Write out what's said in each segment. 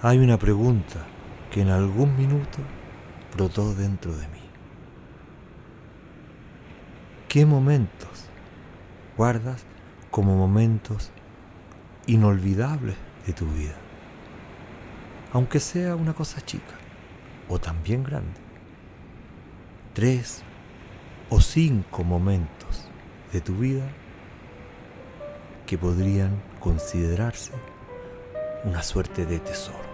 Hay una pregunta que en algún minuto brotó dentro de mí. ¿Qué momentos guardas como momentos inolvidables de tu vida? Aunque sea una cosa chica o también grande. 3 o 5 momentos de tu vida que podrían considerarse una suerte de tesoro.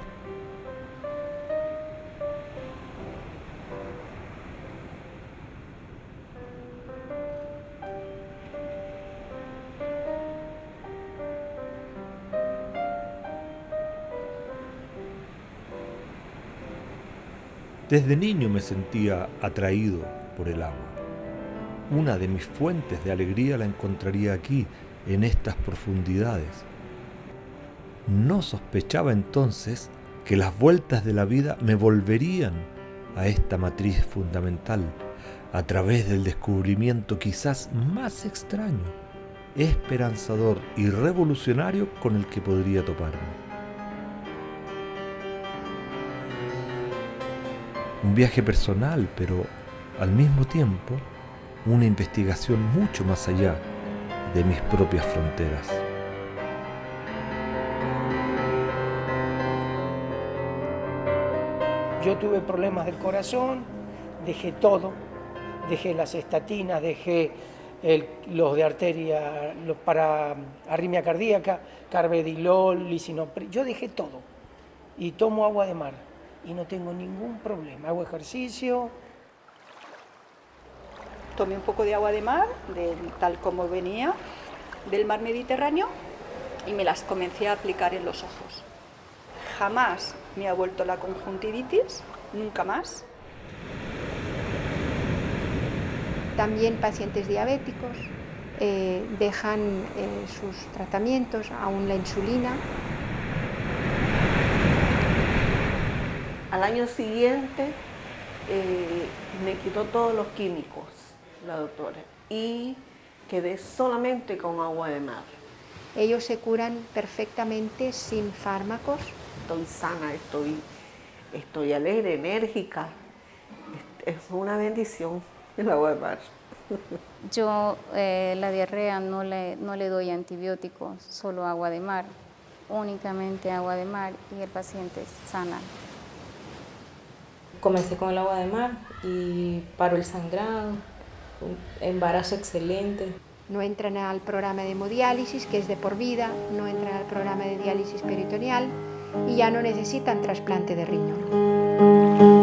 Desde niño me sentía atraído por el agua. Una de mis fuentes de alegría la encontraría aquí, en estas profundidades. No sospechaba entonces que las vueltas de la vida me volverían a esta matriz fundamental a través del descubrimiento quizás más extraño, esperanzador y revolucionario con el que podría toparme. Un viaje personal, pero al mismo tiempo una investigación mucho más allá de mis propias fronteras. Yo tuve problemas del corazón, dejé todo, dejé las estatinas, dejé los de arteria, los para arritmia cardíaca, carvedilol, lisinopril, yo dejé todo y tomo agua de mar y no tengo ningún problema, hago ejercicio. Tomé un poco de agua de mar, tal como venía del mar Mediterráneo, y me las comencé a aplicar en los ojos. Jamás me ha vuelto la conjuntivitis, nunca más. También pacientes diabéticos dejan sus tratamientos, aún la insulina. Al año siguiente me quitó todos los químicos, la doctora, y quedé solamente con agua de mar. Ellos se curan perfectamente sin fármacos. Estoy sana, estoy alegre, enérgica. Es una bendición el agua de mar. Yo la diarrea no le doy antibióticos, solo agua de mar, únicamente agua de mar y el paciente sana. Comencé con el agua de mar y paró el sangrado, un embarazo excelente. No entran al programa de hemodiálisis, que es de por vida, no entran al programa de diálisis peritoneal y ya no necesitan trasplante de riñón.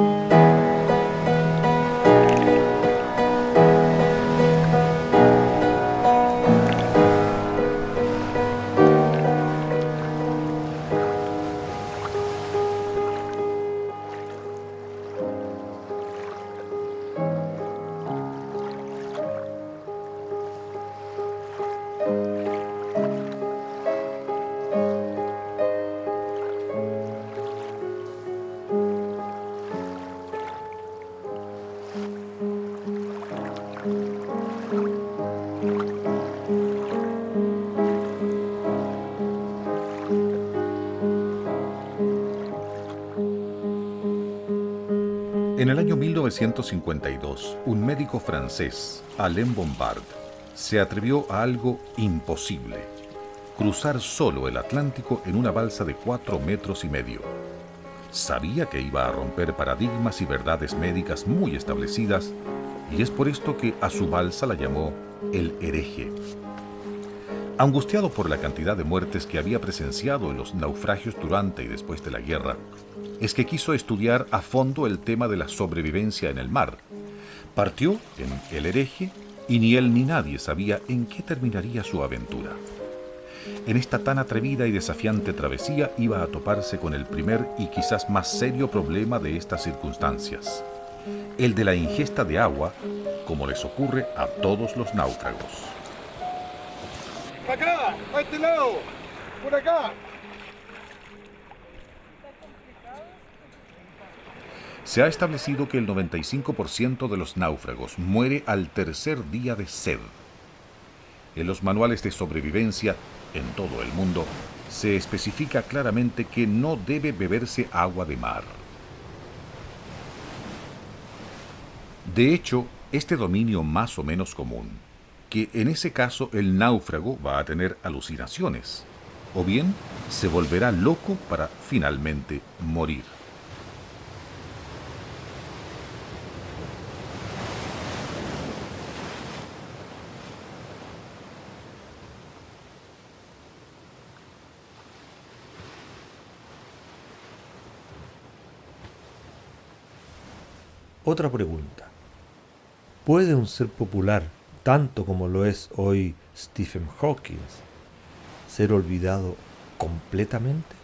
En el año 1952, un médico francés, Alain Bombard, se atrevió a algo imposible: cruzar solo el Atlántico en una balsa de 4,5 metros. Sabía que iba a romper paradigmas y verdades médicas muy establecidas, y es por esto que a su balsa la llamó el hereje. Angustiado por la cantidad de muertes que había presenciado en los naufragios durante y después de la guerra, es que quiso estudiar a fondo el tema de la sobrevivencia en el mar. Partió en el hereje y ni él ni nadie sabía en qué terminaría su aventura. En esta tan atrevida y desafiante travesía iba a toparse con el primer y quizás más serio problema de estas circunstancias: el de la ingesta de agua, como les ocurre a todos los náufragos. ¡Acá! ¡A este lado! ¡Por acá! Se ha establecido que el 95% de los náufragos muere al tercer día de sed. En los manuales de sobrevivencia en todo el mundo se especifica claramente que no debe beberse agua de mar. De hecho, este dominio más o menos común, que en ese caso el náufrago va a tener alucinaciones, o bien se volverá loco para finalmente morir. Otra pregunta. ¿Puede un ser popular, tanto como lo es hoy Stephen Hawking, ser olvidado completamente?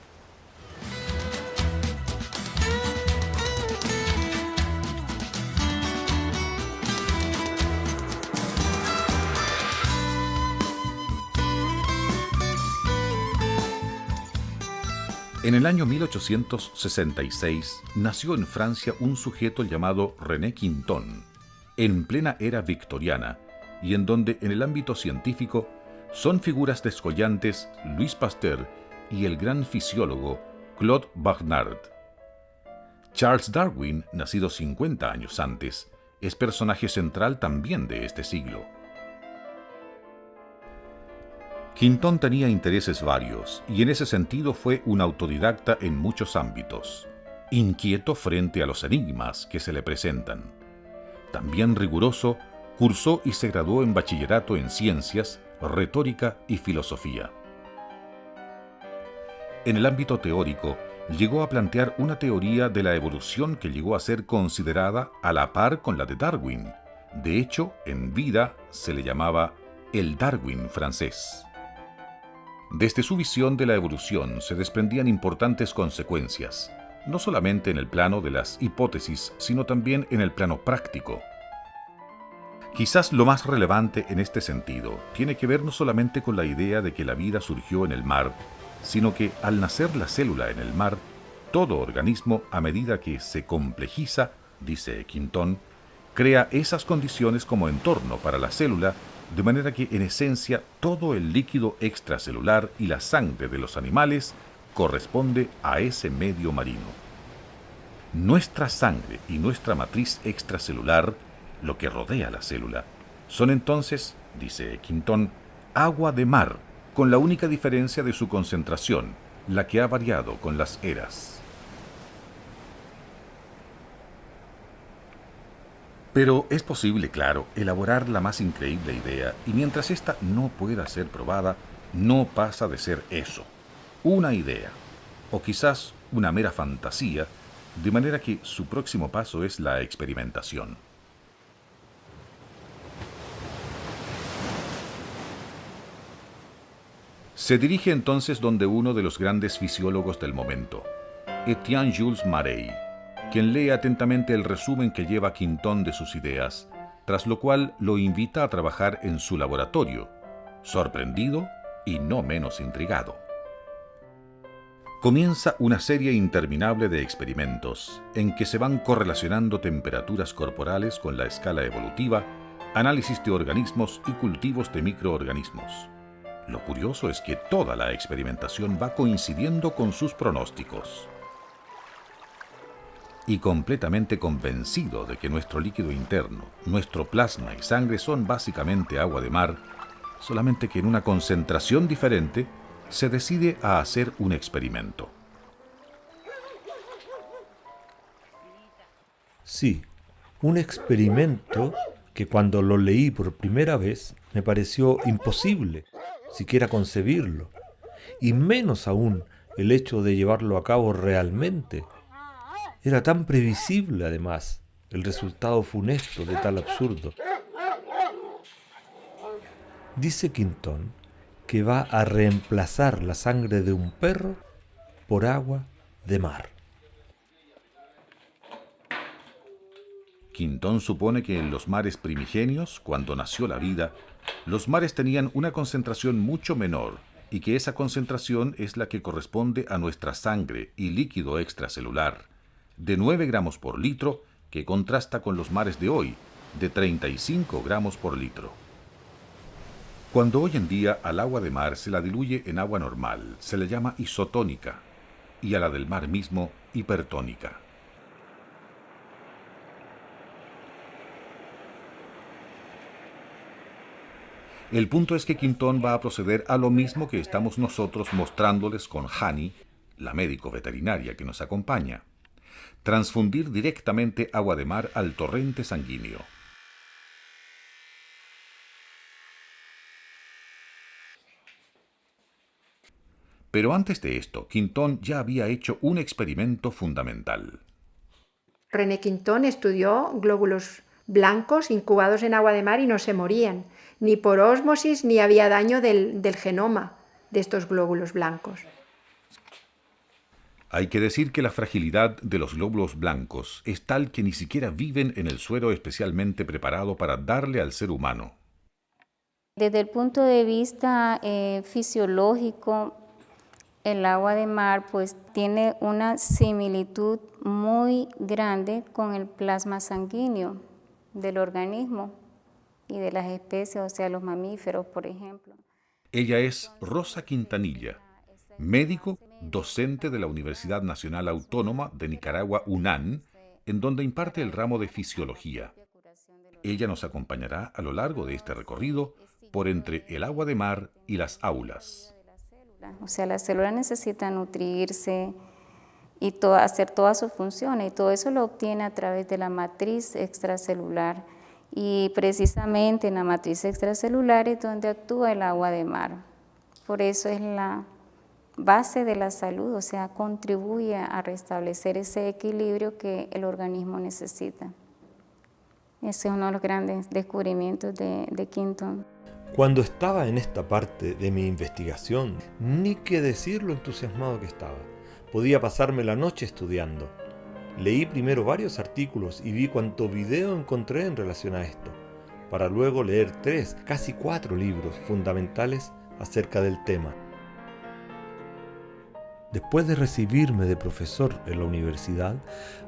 En el año 1866 nació en Francia un sujeto llamado René Quinton, en plena era victoriana, y en donde en el ámbito científico son figuras descollantes Louis Pasteur y el gran fisiólogo Claude Bernard. Charles Darwin, nacido 50 años antes, es personaje central también de este siglo. Quinton tenía intereses varios y en ese sentido fue un autodidacta en muchos ámbitos, inquieto frente a los enigmas que se le presentan. También riguroso, cursó y se graduó en bachillerato en ciencias, retórica y filosofía. En el ámbito teórico, llegó a plantear una teoría de la evolución que llegó a ser considerada a la par con la de Darwin. De hecho, en vida se le llamaba el Darwin francés. Desde su visión de la evolución se desprendían importantes consecuencias, no solamente en el plano de las hipótesis, sino también en el plano práctico. Quizás lo más relevante en este sentido tiene que ver no solamente con la idea de que la vida surgió en el mar, sino que al nacer la célula en el mar, todo organismo, a medida que se complejiza, dice Quinton, crea esas condiciones como entorno para la célula, de manera que en esencia todo el líquido extracelular y la sangre de los animales corresponde a ese medio marino. Nuestra sangre y nuestra matriz extracelular, lo que rodea la célula, son entonces, dice Quinton, agua de mar, con la única diferencia de su concentración, la que ha variado con las eras. Pero es posible, claro, elaborar la más increíble idea, y mientras ésta no pueda ser probada, no pasa de ser eso, una idea, o quizás una mera fantasía, de manera que su próximo paso es la experimentación. Se dirige entonces donde uno de los grandes fisiólogos del momento, Étienne Jules Marey, quien lee atentamente el resumen que lleva Quinton de sus ideas, tras lo cual lo invita a trabajar en su laboratorio, sorprendido y no menos intrigado. Comienza una serie interminable de experimentos en que se van correlacionando temperaturas corporales con la escala evolutiva, análisis de organismos y cultivos de microorganismos. Lo curioso es que toda la experimentación va coincidiendo con sus pronósticos. Y completamente convencido de que nuestro líquido interno, nuestro plasma y sangre son básicamente agua de mar, solamente que en una concentración diferente, se decide a hacer un experimento. Sí, un experimento que cuando lo leí por primera vez me pareció imposible siquiera concebirlo, y menos aún el hecho de llevarlo a cabo realmente. Era tan previsible, además, el resultado funesto de tal absurdo. Dice Quinton que va a reemplazar la sangre de un perro por agua de mar. Quinton supone que en los mares primigenios, cuando nació la vida, los mares tenían una concentración mucho menor y que esa concentración es la que corresponde a nuestra sangre y líquido extracelular, de 9 gramos por litro, que contrasta con los mares de hoy, de 35 gramos por litro. Cuando hoy en día al agua de mar se la diluye en agua normal, se le llama isotónica, y a la del mar mismo, hipertónica. El punto es que Quintón va a proceder a lo mismo que estamos nosotros mostrándoles con Hani, la médico veterinaria que nos acompaña. Transfundir directamente agua de mar al torrente sanguíneo. Pero antes de esto, Quintón ya había hecho un experimento fundamental. René Quintón estudió glóbulos blancos incubados en agua de mar y no se morían, ni por ósmosis ni había daño del genoma de estos glóbulos blancos. Hay que decir que la fragilidad de los glóbulos blancos es tal que ni siquiera viven en el suero especialmente preparado para darle al ser humano. Desde el punto de vista fisiológico, el agua de mar pues tiene una similitud muy grande con el plasma sanguíneo del organismo y de las especies, o sea, los mamíferos, por ejemplo. Ella es Rosa Quintanilla, médico, docente de la Universidad Nacional Autónoma de Nicaragua, UNAN, en donde imparte el ramo de fisiología. Ella nos acompañará a lo largo de este recorrido por entre el agua de mar y las aulas. O sea, la célula necesita nutrirse y hacer todas sus funciones, y todo eso lo obtiene a través de la matriz extracelular. Y precisamente en la matriz extracelular es donde actúa el agua de mar. Por eso es la base de la salud, o sea, contribuye a restablecer ese equilibrio que el organismo necesita. Ese es uno de los grandes descubrimientos de Quintón. Cuando estaba en esta parte de mi investigación, ni qué decir lo entusiasmado que estaba. Podía pasarme la noche estudiando. Leí primero varios artículos y vi cuánto video encontré en relación a esto, para luego leer 3, casi 4 libros fundamentales acerca del tema. Después de recibirme de profesor en la universidad,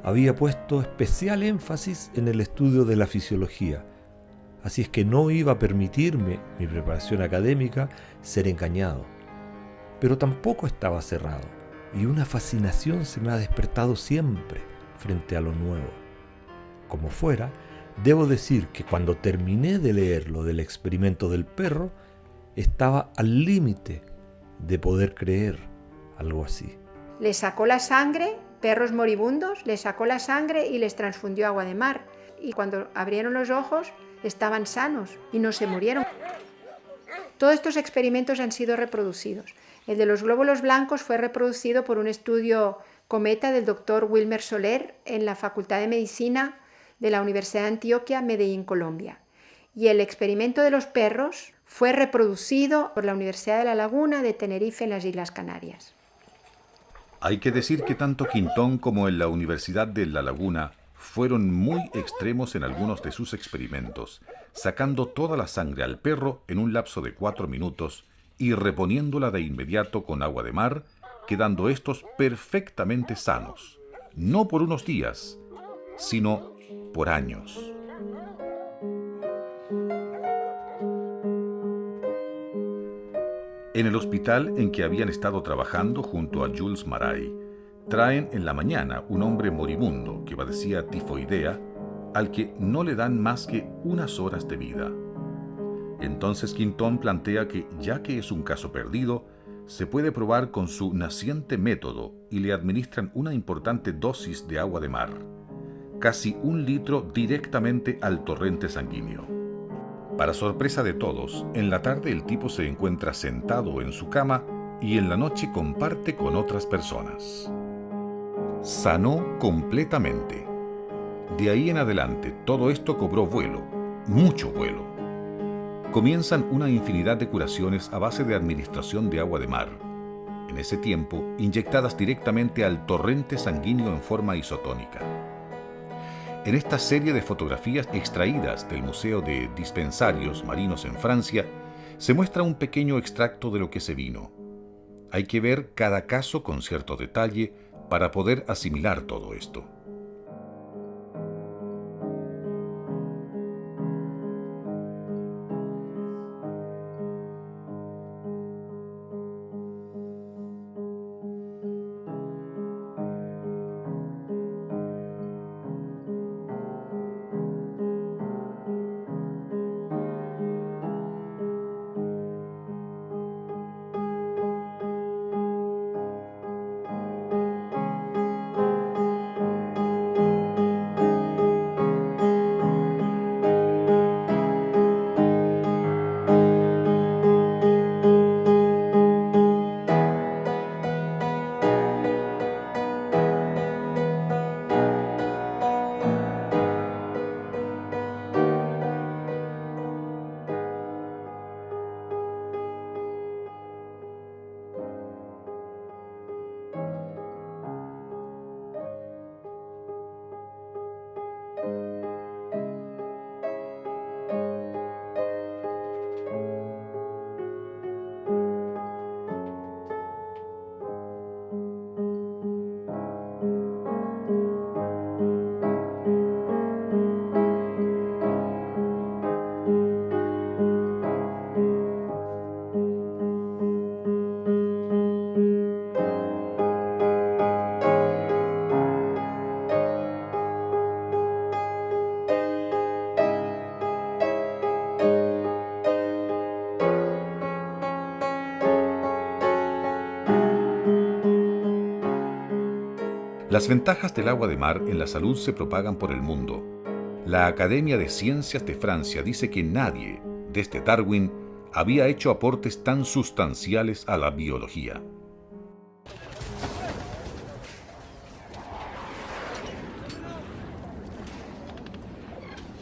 había puesto especial énfasis en el estudio de la fisiología. Así es que no iba a permitirme, mi preparación académica, ser engañado. Pero tampoco estaba cerrado, y una fascinación se me ha despertado siempre frente a lo nuevo. Como fuera, debo decir que cuando terminé de leer lo del experimento del perro, estaba al límite de poder creer algo así. Les sacó la sangre, perros moribundos, les sacó la sangre y les transfundió agua de mar. Y cuando abrieron los ojos, estaban sanos y no se murieron. Todos estos experimentos han sido reproducidos. El de los glóbulos blancos fue reproducido por un estudio cometa del doctor Wilmer Soler en la Facultad de Medicina de la Universidad de Antioquia, Medellín, Colombia. Y el experimento de los perros fue reproducido por la Universidad de La Laguna de Tenerife en las Islas Canarias. Hay que decir que tanto Quintón como en la Universidad de La Laguna fueron muy extremos en algunos de sus experimentos, sacando toda la sangre al perro en un lapso de 4 minutos y reponiéndola de inmediato con agua de mar, quedando estos perfectamente sanos, no por unos días, sino por años. En el hospital en que habían estado trabajando junto a Jules Marais, traen en la mañana un hombre moribundo que padecía tifoidea, al que no le dan más que unas horas de vida. Entonces Quintón plantea que, ya que es un caso perdido, se puede probar con su naciente método y le administran una importante dosis de agua de mar, casi 1 litro directamente al torrente sanguíneo. Para sorpresa de todos, en la tarde el tipo se encuentra sentado en su cama y en la noche comparte con otras personas. Sanó completamente. De ahí en adelante, todo esto cobró vuelo, mucho vuelo. Comienzan una infinidad de curaciones a base de administración de agua de mar, en ese tiempo inyectadas directamente al torrente sanguíneo en forma isotónica. En esta serie de fotografías extraídas del Museo de Dispensarios Marinos en Francia, se muestra un pequeño extracto de lo que se vino. Hay que ver cada caso con cierto detalle para poder asimilar todo esto. Las ventajas del agua de mar en la salud se propagan por el mundo. La Academia de Ciencias de Francia dice que nadie, desde Darwin, había hecho aportes tan sustanciales a la biología.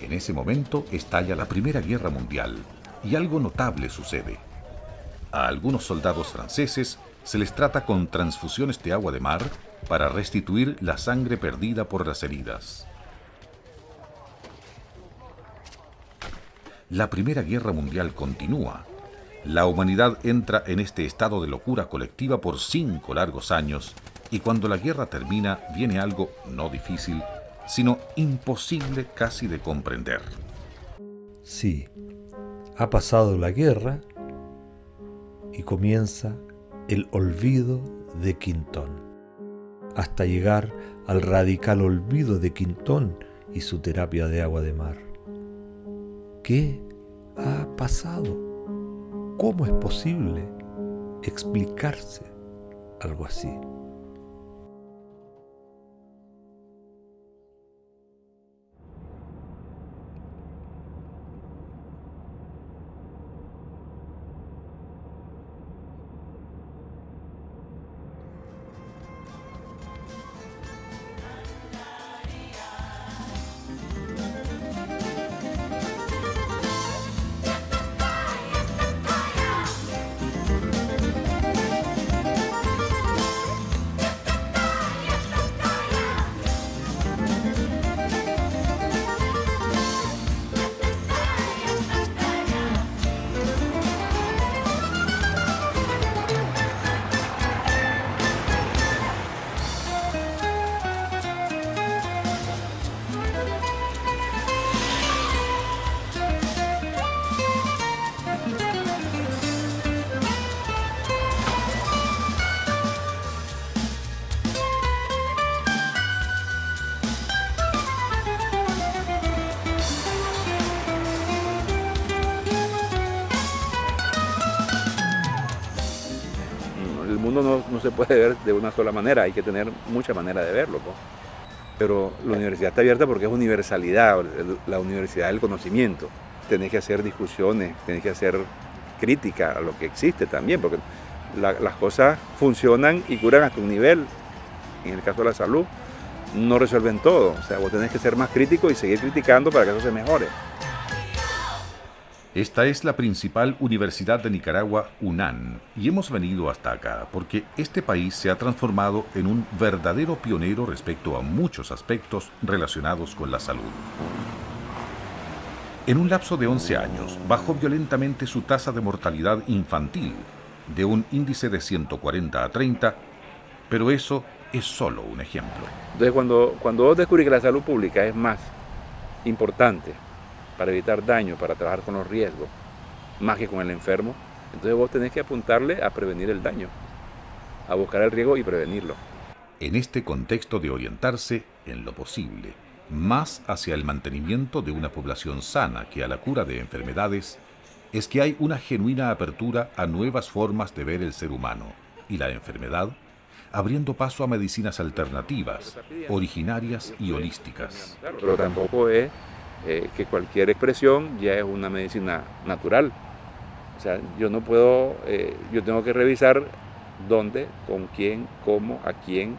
En ese momento estalla la Primera Guerra Mundial y algo notable sucede. A algunos soldados franceses se les trata con transfusiones de agua de mar para restituir la sangre perdida por las heridas. La Primera Guerra Mundial continúa. La humanidad entra en este estado de locura colectiva por 5 largos años y cuando la guerra termina viene algo no difícil, sino imposible casi de comprender. Sí, ha pasado la guerra y comienza el olvido de Quintón, hasta llegar al radical olvido de Quintón y su terapia de agua de mar. ¿Qué ha pasado? ¿Cómo es posible explicarse algo así? El mundo no se puede ver de una sola manera, hay que tener mucha manera de verlo, ¿no? Pero la universidad está abierta porque es universalidad, la universidad del conocimiento. Tenés que hacer discusiones, tenés que hacer crítica a lo que existe también, porque las cosas funcionan y curan hasta un nivel. En el caso de la salud, no resuelven todo. O sea, vos tenés que ser más crítico y seguir criticando para que eso se mejore. Esta es la principal universidad de Nicaragua, UNAN, y hemos venido hasta acá porque este país se ha transformado en un verdadero pionero respecto a muchos aspectos relacionados con la salud. En un lapso de 11 años, bajó violentamente su tasa de mortalidad infantil, de un índice de 140 a 30, pero eso es solo un ejemplo. Entonces, cuando vos descubrís que la salud pública es más importante para evitar daño, para trabajar con los riesgos, más que con el enfermo, entonces vos tenés que apuntarle a prevenir el daño, a buscar el riesgo y prevenirlo. En este contexto de orientarse, en lo posible, más hacia el mantenimiento de una población sana que a la cura de enfermedades, es que hay una genuina apertura a nuevas formas de ver el ser humano y la enfermedad, abriendo paso a medicinas alternativas, originarias y holísticas. Pero tampoco es que cualquier expresión ya es una medicina natural. O sea, yo no puedo, yo tengo que revisar dónde, con quién, cómo, a quién,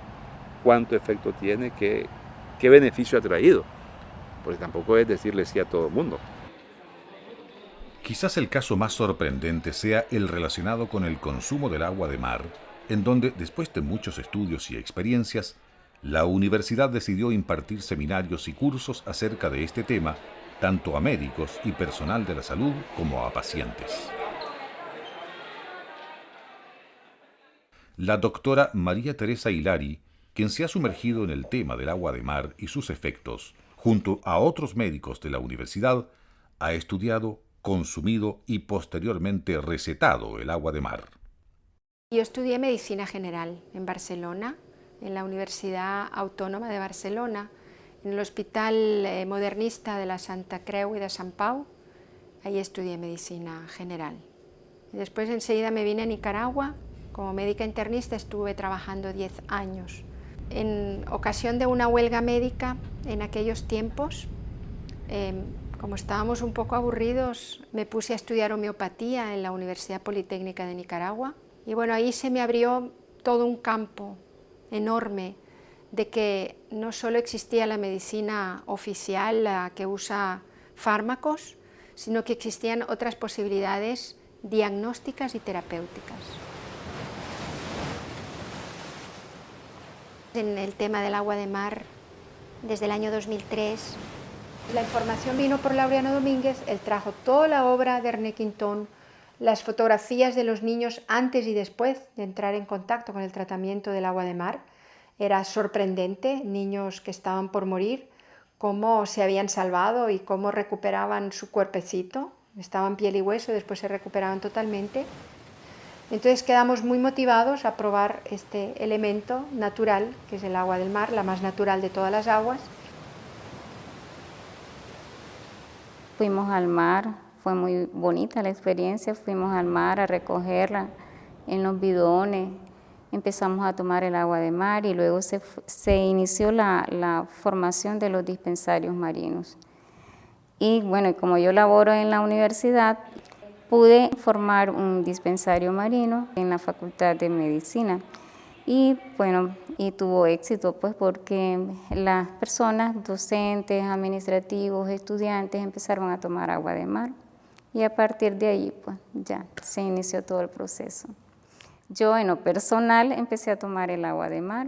cuánto efecto tiene, qué beneficio ha traído. Porque tampoco es decirle sí a todo el mundo. Quizás el caso más sorprendente sea el relacionado con el consumo del agua de mar, en donde, después de muchos estudios y experiencias, la universidad decidió impartir seminarios y cursos acerca de este tema, tanto a médicos y personal de la salud como a pacientes. La doctora María Teresa Hilari, quien se ha sumergido en el tema del agua de mar y sus efectos, junto a otros médicos de la universidad, ha estudiado, consumido y posteriormente recetado el agua de mar. Yo estudié medicina general en Barcelona, en la Universidad Autónoma de Barcelona, en el Hospital Modernista de la Santa Creu y de Sant Pau. Ahí estudié medicina general. Y después enseguida me vine a Nicaragua. Como médica internista estuve trabajando 10 años. En ocasión de una huelga médica en aquellos tiempos, como estábamos un poco aburridos, me puse a estudiar homeopatía en la Universidad Politécnica de Nicaragua. Y bueno, ahí se me abrió todo un campo enorme de que no solo existía la medicina oficial, la que usa fármacos, sino que existían otras posibilidades diagnósticas y terapéuticas. En el tema del agua de mar, desde el año 2003, la información vino por Laureano Domínguez. Él trajo toda la obra de René Quintón, las fotografías de los niños antes y después de entrar en contacto con el tratamiento del agua de mar. Era sorprendente, niños que estaban por morir, cómo se habían salvado y cómo recuperaban su cuerpecito. Estaban piel y hueso y después se recuperaban totalmente. Entonces quedamos muy motivados a probar este elemento natural, que es el agua del mar, la más natural de todas las aguas. Fuimos al mar, fue muy bonita la experiencia, fuimos al mar a recogerla en los bidones, empezamos a tomar el agua de mar y luego se inició la formación de los dispensarios marinos. Y bueno, como yo laboro en la universidad, pude formar un dispensario marino en la Facultad de Medicina. Y bueno, y tuvo éxito pues porque las personas, docentes, administrativos, estudiantes empezaron a tomar agua de mar y a partir de ahí pues ya se inició todo el proceso. Yo en lo personal empecé a tomar el agua de mar.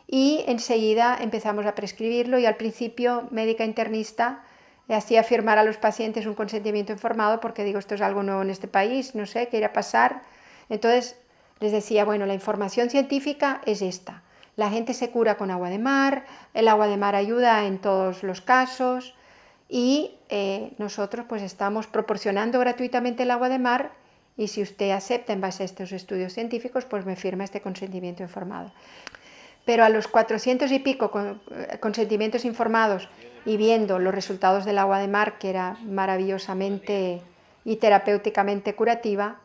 Y enseguida empezamos a prescribirlo y al principio médica internista hacía firmar a los pacientes un consentimiento informado porque digo, esto es algo nuevo en este país, no sé qué irá a pasar. Entonces les decía, bueno, la información científica es esta. La gente se cura con agua de mar, el agua de mar ayuda en todos los casos y nosotros pues estamos proporcionando gratuitamente el agua de mar y si usted acepta en base a estos estudios científicos, pues me firma este consentimiento informado. Pero a los 400 y pico consentimientos informados y viendo los resultados del agua de mar, que era maravillosamente y terapéuticamente curativa,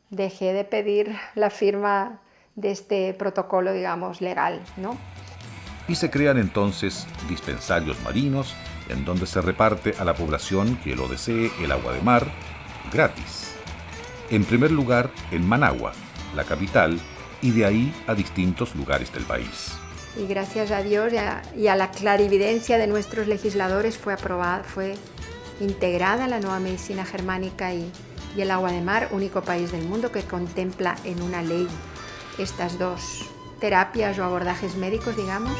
dejé de pedir la firma de este protocolo, digamos, legal, ¿no? Y se crean entonces dispensarios marinos en donde se reparte a la población que lo desee el agua de mar gratis. En primer lugar, en Managua, la capital, y de ahí a distintos lugares del país. Y gracias a Dios y a la clarividencia de nuestros legisladores fue integrada la nueva medicina germánica y el agua de mar, único país del mundo que contempla en una ley estas dos terapias o abordajes médicos, digamos.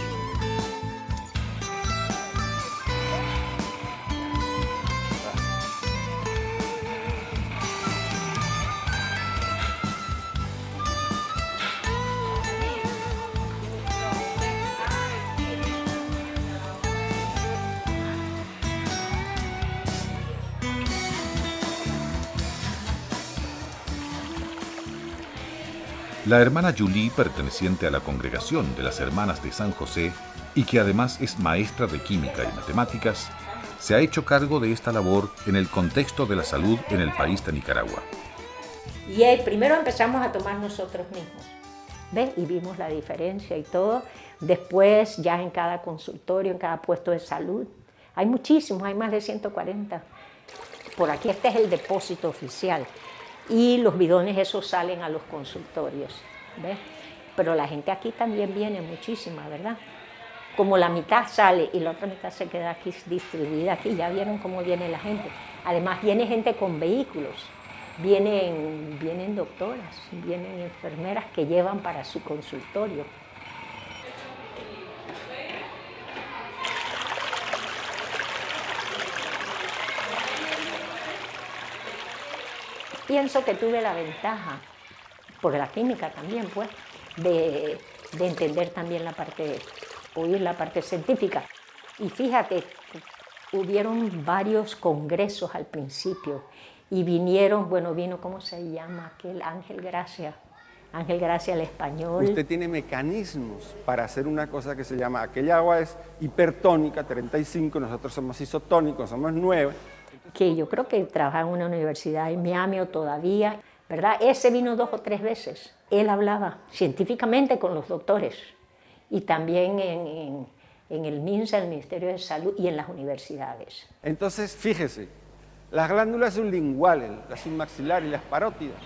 La hermana Julie, perteneciente a la congregación de las Hermanas de San José y que además es maestra de química y matemáticas, se ha hecho cargo de esta labor en el contexto de la salud en el país de Nicaragua. Y primero empezamos a tomar nosotros mismos, ¿ves? Y vimos la diferencia y todo. Después ya en cada consultorio, en cada puesto de salud, hay muchísimos, hay más de 140. Por aquí este es el depósito oficial. Y los bidones esos salen a los consultorios, ¿ves? Pero la gente aquí también viene muchísima, ¿verdad? Como la mitad sale y la otra mitad se queda aquí distribuida aquí, ya vieron cómo viene la gente. Además viene gente con vehículos, vienen doctoras, vienen enfermeras que llevan para su consultorio. Pienso que tuve la ventaja, por la química también, pues, de entender también oír la parte científica. Y fíjate, hubieron varios congresos al principio y vino, ¿cómo se llama? Aquel Ángel Gracia el español. Usted tiene mecanismos para hacer una cosa que se llama, aquella agua es hipertónica, 35, nosotros somos isotónicos, somos 9. Que yo creo que trabaja en una universidad en Miami o todavía, ¿verdad? Ese vino 2 o 3 veces. Él hablaba científicamente con los doctores y también en el MINSA, el Ministerio de Salud, y en las universidades. Entonces, fíjese, las glándulas sublinguales, la submaxilar y las parótidas.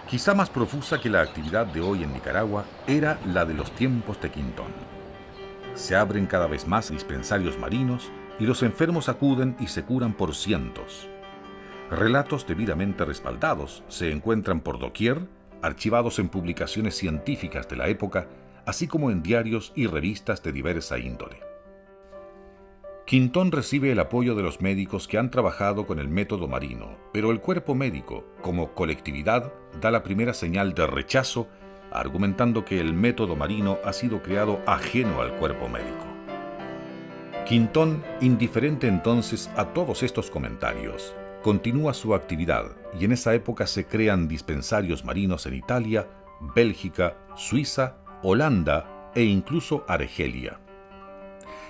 Quizá más profusa que la actividad de hoy en Nicaragua era la de los tiempos de Quintón. Se abren cada vez más dispensarios marinos y los enfermos acuden y se curan por cientos. Relatos debidamente respaldados se encuentran por doquier, archivados en publicaciones científicas de la época, así como en diarios y revistas de diversa índole. Quintón recibe el apoyo de los médicos que han trabajado con el método marino, pero el cuerpo médico, como colectividad, da la primera señal de rechazo, argumentando que el método marino ha sido creado ajeno al cuerpo médico. Quintón, indiferente entonces a todos estos comentarios, continúa su actividad y en esa época se crean dispensarios marinos en Italia, Bélgica, Suiza, Holanda e incluso Argelia.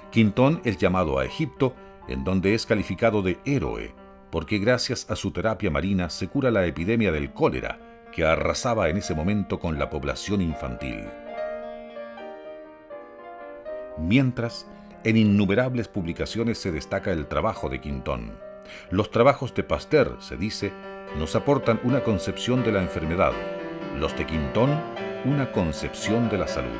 Quintón es llamado a Egipto, en donde es calificado de héroe, porque gracias a su terapia marina se cura la epidemia del cólera, que arrasaba en ese momento con la población infantil. Mientras, en innumerables publicaciones se destaca el trabajo de Quintón. Los trabajos de Pasteur, se dice, nos aportan una concepción de la enfermedad, los de Quintón, una concepción de la salud.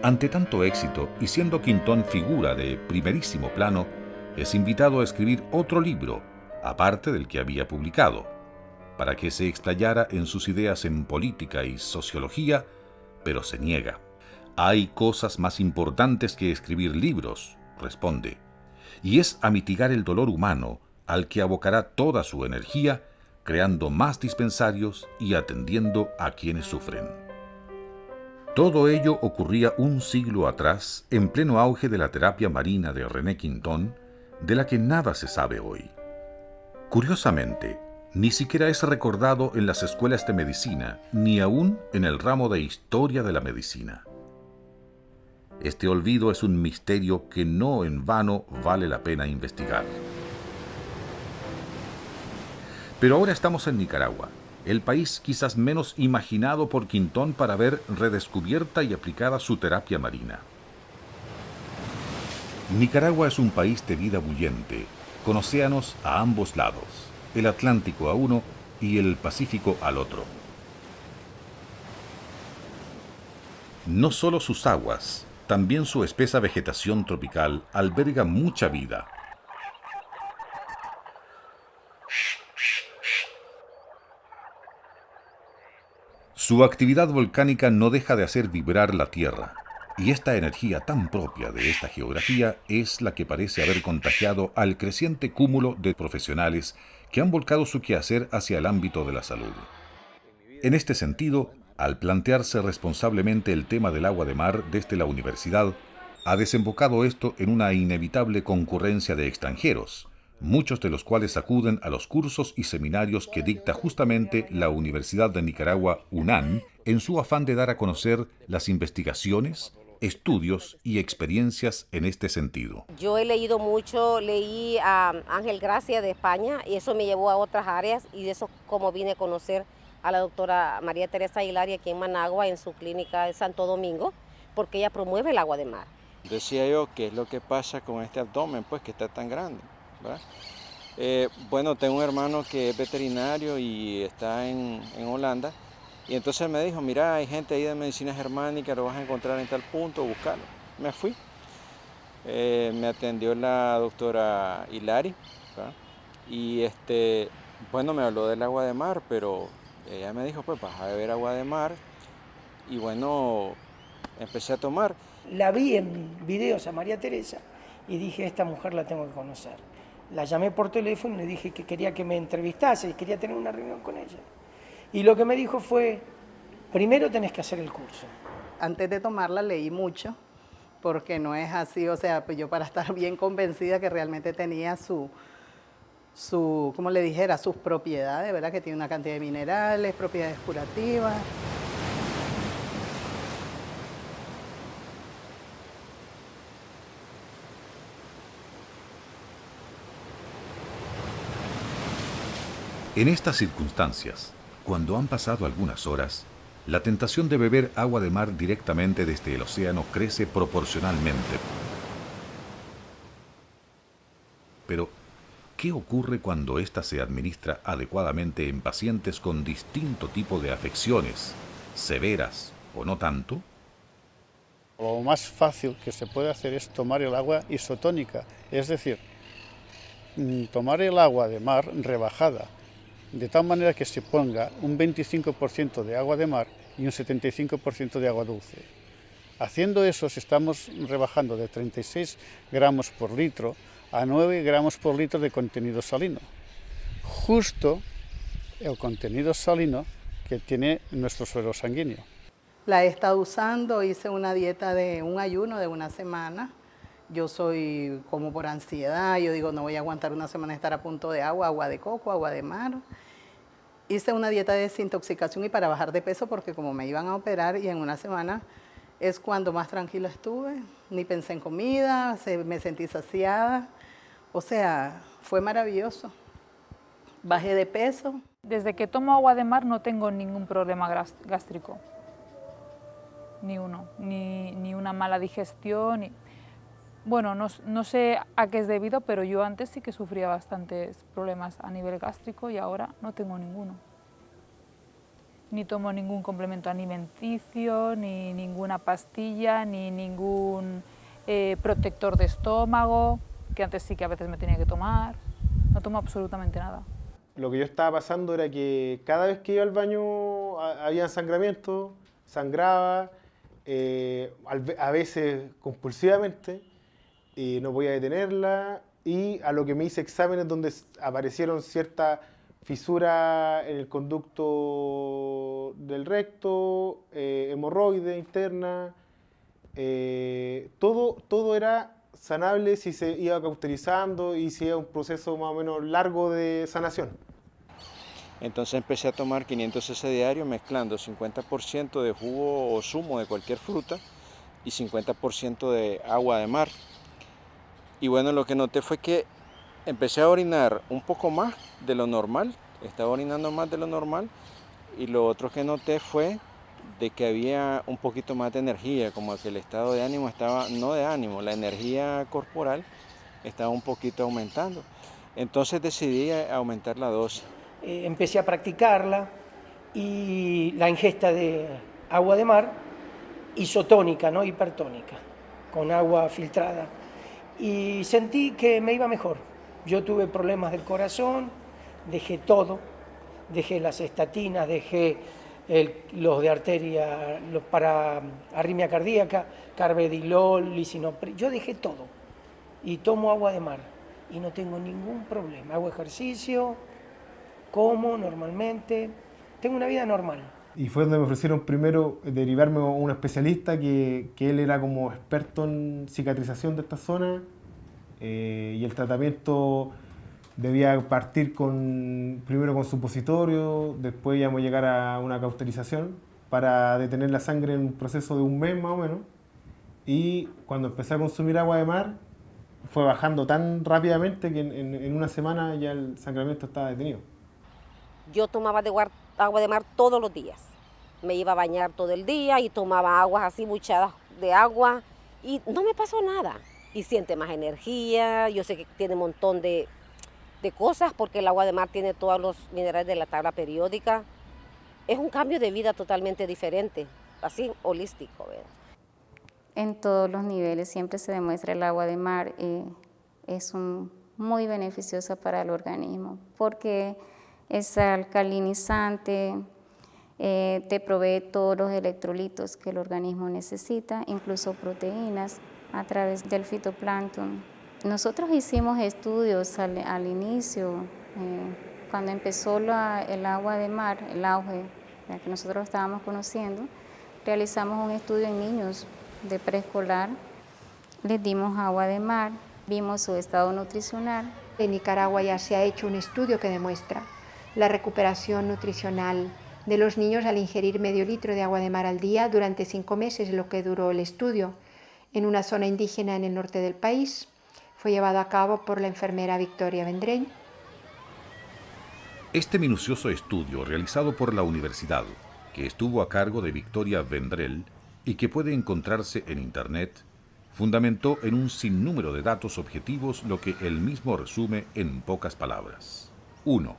Ante tanto éxito, y siendo Quintón figura de primerísimo plano, es invitado a escribir otro libro, aparte del que había publicado, para que se explayara en sus ideas en política y sociología, pero se niega. Hay cosas más importantes que escribir libros, responde, y es a mitigar el dolor humano al que abocará toda su energía, creando más dispensarios y atendiendo a quienes sufren. Todo ello ocurría un siglo atrás, en pleno auge de la terapia marina de René Quintón, de la que nada se sabe hoy. Curiosamente, ni siquiera es recordado en las escuelas de medicina, ni aún en el ramo de historia de la medicina. Este olvido es un misterio que no en vano vale la pena investigar. Pero ahora estamos en Nicaragua, el país quizás menos imaginado por Quintón para ver redescubierta y aplicada su terapia marina. Nicaragua es un país de vida bullente, con océanos a ambos lados, el Atlántico a uno y el Pacífico al otro. No solo sus aguas, también su espesa vegetación tropical alberga mucha vida. Su actividad volcánica no deja de hacer vibrar la tierra, y esta energía tan propia de esta geografía es la que parece haber contagiado al creciente cúmulo de profesionales que han volcado su quehacer hacia el ámbito de la salud. En este sentido, al plantearse responsablemente el tema del agua de mar desde la universidad, ha desembocado esto en una inevitable concurrencia de extranjeros, muchos de los cuales acuden a los cursos y seminarios que dicta justamente la Universidad de Nicaragua, UNAN, en su afán de dar a conocer las investigaciones, estudios y experiencias en este sentido. Yo he leído mucho, leí a Ángel Gracia de España y eso me llevó a otras áreas y de eso como vine a conocer a la doctora María Teresa Hilaria aquí en Managua, en su clínica de Santo Domingo, porque ella promueve el agua de mar. Decía yo, ¿qué es lo que pasa con este abdomen, pues, que está tan grande? Bueno, tengo un hermano que es veterinario y está en Holanda, y entonces me dijo, mira, hay gente ahí de medicina germánica, lo vas a encontrar en tal punto, buscarlo. Me fui. Me atendió la doctora Hilari, ¿verdad? Y bueno, me habló del agua de mar, pero ella me dijo, pues vas a beber agua de mar, y bueno, empecé a tomar. La vi en videos a María Teresa y dije, esta mujer la tengo que conocer. La llamé por teléfono y le dije que quería que me entrevistase y quería tener una reunión con ella. Y lo que me dijo fue, primero tenés que hacer el curso. Antes de tomarla leí mucho, porque no es así, o sea, pues yo para estar bien convencida que realmente tenía como le dijera, sus propiedades, ¿verdad? Que tiene una cantidad de minerales, propiedades curativas. En estas circunstancias, cuando han pasado algunas horas, la tentación de beber agua de mar directamente desde el océano crece proporcionalmente. Pero, ¿qué ocurre cuando ésta se administra adecuadamente en pacientes con distinto tipo de afecciones, severas o no tanto? Lo más fácil que se puede hacer es tomar el agua isotónica, es decir, tomar el agua de mar rebajada, de tal manera que se ponga un 25% de agua de mar y un 75% de agua dulce. Haciendo eso, estamos rebajando de 36 gramos por litro a 9 gramos por litro de contenido salino. Justo el contenido salino que tiene nuestro suero sanguíneo. La he estado usando, hice una dieta de un ayuno de una semana. Yo soy como por ansiedad, yo digo no voy a aguantar una semana estar a punto de agua, agua de coco, agua de mar. Hice una dieta de desintoxicación y para bajar de peso porque como me iban a operar y en una semana es cuando más tranquila estuve, ni pensé en comida, me sentí saciada, o sea, fue maravilloso. Bajé de peso. Desde que tomo agua de mar no tengo ningún problema gástrico, ni uno, ni una mala digestión. Bueno, no sé a qué es debido, pero yo antes sí que sufría bastantes problemas a nivel gástrico y ahora no tengo ninguno. Ni tomo ningún complemento alimenticio, ni ninguna pastilla, ni ningún protector de estómago, que antes sí que a veces me tenía que tomar. No tomo absolutamente nada. Lo que yo estaba pasando era que cada vez que iba al baño había sangramiento, sangraba, a veces compulsivamente, no podía detenerla, y a lo que me hice exámenes donde aparecieron ciertas fisuras en el conducto del recto, hemorroide interna, todo era sanable si se iba cauterizando y si era un proceso más o menos largo de sanación. Entonces empecé a tomar 500 cc diario mezclando 50% de jugo o zumo de cualquier fruta y 50% de agua de mar. Y bueno, lo que noté fue que empecé a orinar un poco más de lo normal, estaba orinando más de lo normal, y lo otro que noté fue de que había un poquito más de energía, como que el estado de ánimo estaba, no de ánimo, la energía corporal estaba un poquito aumentando. Entonces decidí aumentar la dosis. Empecé a practicarla y la ingesta de agua de mar isotónica, no hipertónica, con agua filtrada. Y sentí que me iba mejor. Yo tuve problemas del corazón, dejé todo, dejé las estatinas, dejé los de arteria, los para arritmia cardíaca, carvedilol, lisinopril, yo dejé todo y tomo agua de mar y no tengo ningún problema. Hago ejercicio, como normalmente, tengo una vida normal. Y fue donde me ofrecieron primero derivarme a un especialista que él era como experto en cicatrización de esta zona, y el tratamiento debía partir primero con supositorio, después íbamos a llegar a una cauterización para detener la sangre en un proceso de un mes más o menos. Y cuando empecé a consumir agua de mar, fue bajando tan rápidamente que en una semana ya el sangramiento estaba detenido. Yo tomaba agua de mar todos los días. Me iba a bañar todo el día y tomaba aguas así buchadas de agua y no me pasó nada. Y siente más energía, yo sé que tiene un montón de cosas porque el agua de mar tiene todos los minerales de la tabla periódica. Es un cambio de vida totalmente diferente, así holístico, ¿verdad? En todos los niveles siempre se demuestra el agua de mar es muy beneficiosa para el organismo porque es alcalinizante, te provee todos los electrolitos que el organismo necesita, incluso proteínas a través del fitoplancton. Nosotros hicimos estudios al inicio, cuando empezó el agua de mar, el auge que nosotros estábamos conociendo, realizamos un estudio en niños de preescolar, les dimos agua de mar, vimos su estado nutricional. En Nicaragua ya se ha hecho un estudio que demuestra la recuperación nutricional de los niños al ingerir medio litro de agua de mar al día durante 5 meses, lo que duró el estudio, en una zona indígena en el norte del país. Fue llevado a cabo por la enfermera Victoria Vendrell. Este minucioso estudio realizado por la universidad, que estuvo a cargo de Victoria Vendrell y que puede encontrarse en Internet, fundamentó en un sinnúmero de datos objetivos lo que él mismo resume en pocas palabras. 1.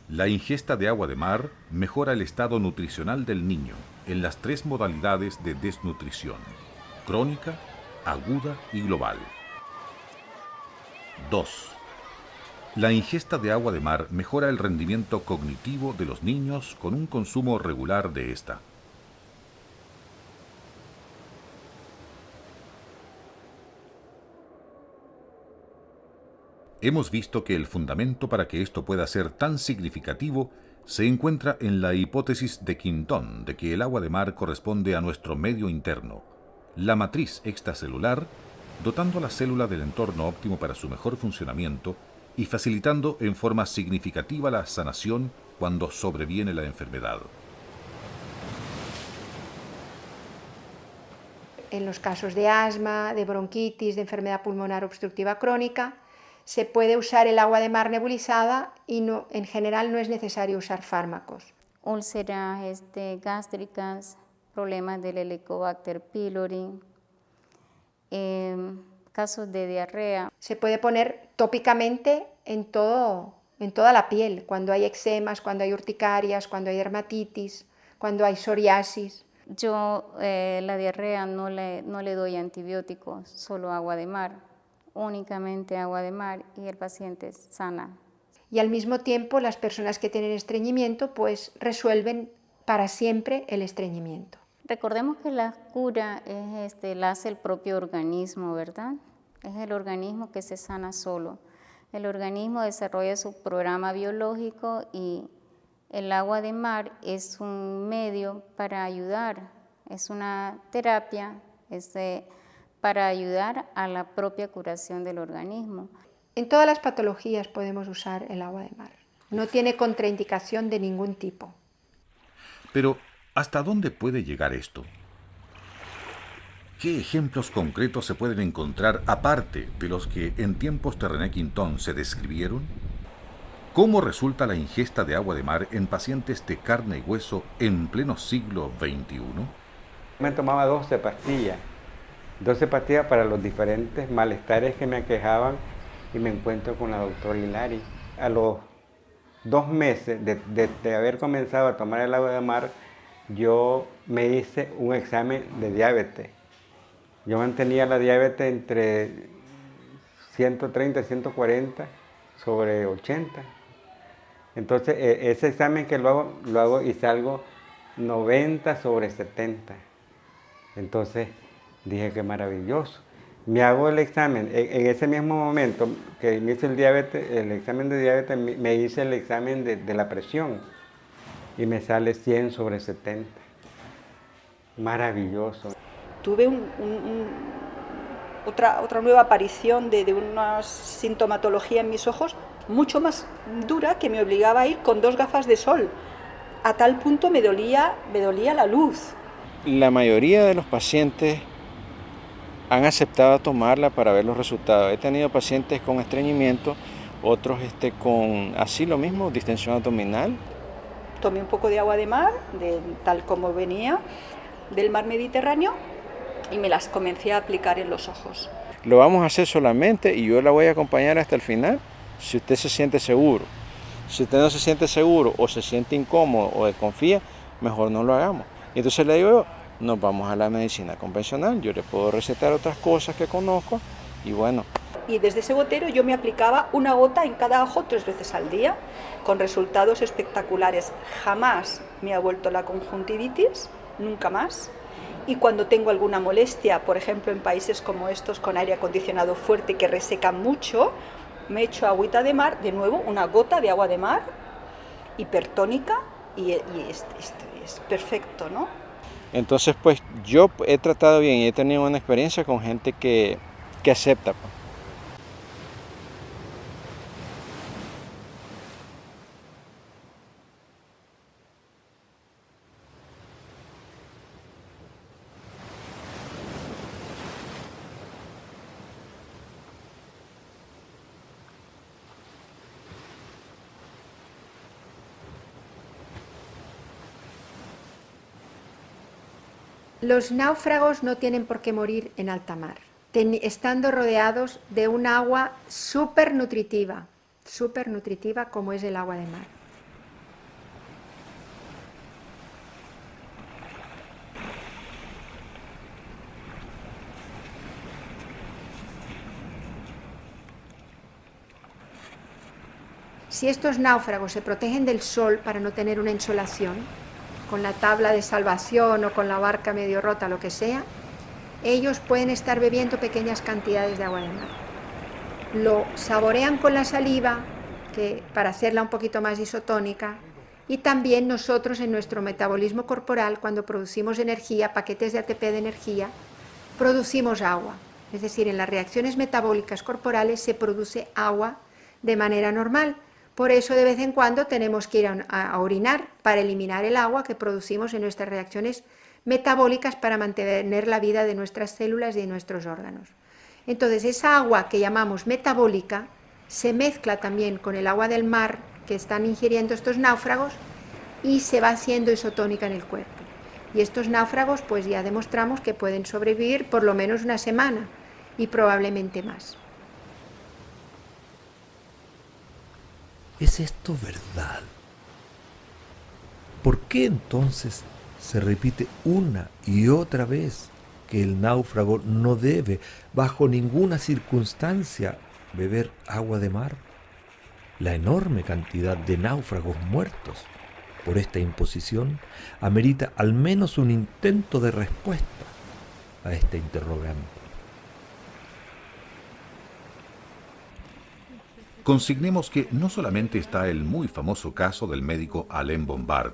La ingesta de agua de mar mejora el estado nutricional del niño en las 3 modalidades de desnutrición: crónica, aguda y global. 2. La ingesta de agua de mar mejora el rendimiento cognitivo de los niños con un consumo regular de esta. Hemos visto que el fundamento para que esto pueda ser tan significativo se encuentra en la hipótesis de Quinton de que el agua de mar corresponde a nuestro medio interno, la matriz extracelular, dotando a la célula del entorno óptimo para su mejor funcionamiento y facilitando en forma significativa la sanación cuando sobreviene la enfermedad. En los casos de asma, de bronquitis, de enfermedad pulmonar obstructiva crónica, se puede usar el agua de mar nebulizada y en general no es necesario usar fármacos. Úlceras gástricas, problemas del Helicobacter pylori, casos de diarrea. Se puede poner tópicamente en toda la piel, cuando hay eczemas, cuando hay urticarias, cuando hay dermatitis, cuando hay psoriasis. Yo la diarrea no le doy antibióticos, solo agua de mar. Únicamente agua de mar y el paciente sana. Y al mismo tiempo las personas que tienen estreñimiento pues resuelven para siempre el estreñimiento. Recordemos que la cura la hace el propio organismo, ¿verdad? Es el organismo que se sana solo. El organismo desarrolla su programa biológico y el agua de mar es un medio para ayudar, es una terapia, para ayudar a la propia curación del organismo. En todas las patologías podemos usar el agua de mar. No tiene contraindicación de ningún tipo. Pero, ¿hasta dónde puede llegar esto? ¿Qué ejemplos concretos se pueden encontrar aparte de los que en tiempos de René Quinton se describieron? ¿Cómo resulta la ingesta de agua de mar en pacientes de carne y hueso en pleno siglo XXI? Me tomaba 12 pastillas para los diferentes malestares que me aquejaban y me encuentro con la doctora Hilari. A los 2 meses de haber comenzado a tomar el agua de mar, yo me hice un examen de diabetes. Yo mantenía la diabetes entre 130 y 140 sobre 80. Entonces, ese examen que lo hago y salgo 90 sobre 70. Entonces, dije que maravilloso. Me hago el examen, en ese mismo momento que me hice el examen de diabetes, me hice el examen de la presión y me sale 100 sobre 70. Maravilloso. Tuve otra nueva aparición de una sintomatología en mis ojos mucho más dura que me obligaba a ir con 2 gafas de sol. A tal punto me dolía la luz. La mayoría de los pacientes han aceptado tomarla para ver los resultados. He tenido pacientes con estreñimiento, otros con así lo mismo, distensión abdominal. Tomé un poco de agua de mar, tal como venía, del mar Mediterráneo, y me las comencé a aplicar en los ojos. Lo vamos a hacer solamente y yo la voy a acompañar hasta el final, si usted se siente seguro. Si usted no se siente seguro o se siente incómodo o desconfía, mejor no lo hagamos. Y entonces le digo yo, nos vamos a la medicina convencional, yo le puedo recetar otras cosas que conozco y bueno. Y desde ese gotero yo me aplicaba 1 gota en cada ojo 3 veces al día, con resultados espectaculares. Jamás me ha vuelto la conjuntivitis, nunca más. Y cuando tengo alguna molestia, por ejemplo en países como estos con aire acondicionado fuerte que resecan mucho, me echo agüita de mar, de nuevo 1 gota de agua de mar, hipertónica, y es perfecto, ¿no? Entonces pues yo he tratado bien y he tenido una experiencia con gente que acepta. Los náufragos no tienen por qué morir en alta mar, estando rodeados de un agua súper nutritiva como es el agua de mar. Si estos náufragos se protegen del sol para no tener una insolación, con la tabla de salvación o con la barca medio rota, lo que sea, ellos pueden estar bebiendo pequeñas cantidades de agua de mar. Lo saborean con la saliva para hacerla un poquito más isotónica, y también nosotros en nuestro metabolismo corporal, cuando producimos energía, paquetes de ATP de energía, producimos agua. Es decir, en las reacciones metabólicas corporales se produce agua de manera normal. Por eso de vez en cuando tenemos que ir a orinar para eliminar el agua que producimos en nuestras reacciones metabólicas para mantener la vida de nuestras células y de nuestros órganos. Entonces esa agua que llamamos metabólica se mezcla también con el agua del mar que están ingiriendo estos náufragos y se va haciendo isotónica en el cuerpo. Y estos náufragos pues ya demostramos que pueden sobrevivir por lo menos una semana y probablemente más. ¿Es esto verdad? ¿Por qué entonces se repite una y otra vez que el náufrago no debe, bajo ninguna circunstancia, beber agua de mar? La enorme cantidad de náufragos muertos por esta imposición amerita al menos un intento de respuesta a esta interrogante. Consignemos que no solamente está el muy famoso caso del médico Alain Bombard,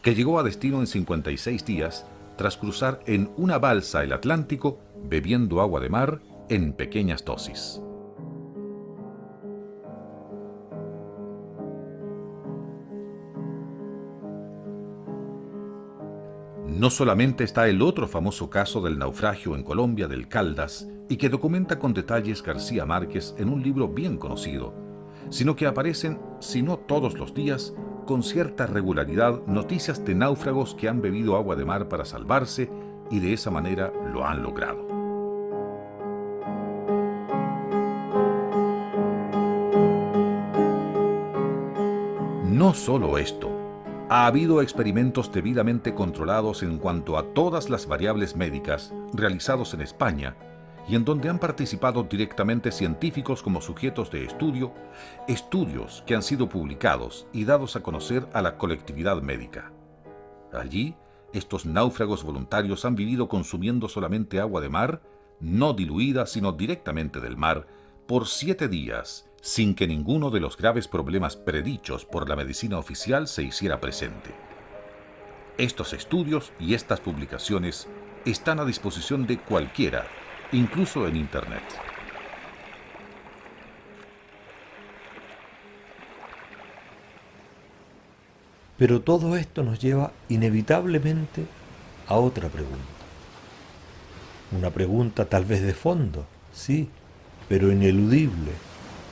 que llegó a destino en 56 días tras cruzar en una balsa el Atlántico bebiendo agua de mar en pequeñas dosis. No solamente está el otro famoso caso del naufragio en Colombia del Caldas, y que documenta con detalles García Márquez en un libro bien conocido, sino que aparecen, si no todos los días, con cierta regularidad noticias de náufragos que han bebido agua de mar para salvarse y de esa manera lo han logrado. No solo esto, ha habido experimentos debidamente controlados en cuanto a todas las variables médicas realizados en España y en donde han participado directamente científicos como sujetos de estudio, estudios que han sido publicados y dados a conocer a la colectividad médica. Allí, estos náufragos voluntarios han vivido consumiendo solamente agua de mar, no diluida sino directamente del mar, por 7 días, sin que ninguno de los graves problemas predichos por la medicina oficial se hiciera presente. Estos estudios y estas publicaciones están a disposición de cualquiera, incluso en Internet. Pero todo esto nos lleva inevitablemente a otra pregunta. Una pregunta tal vez de fondo, sí, pero ineludible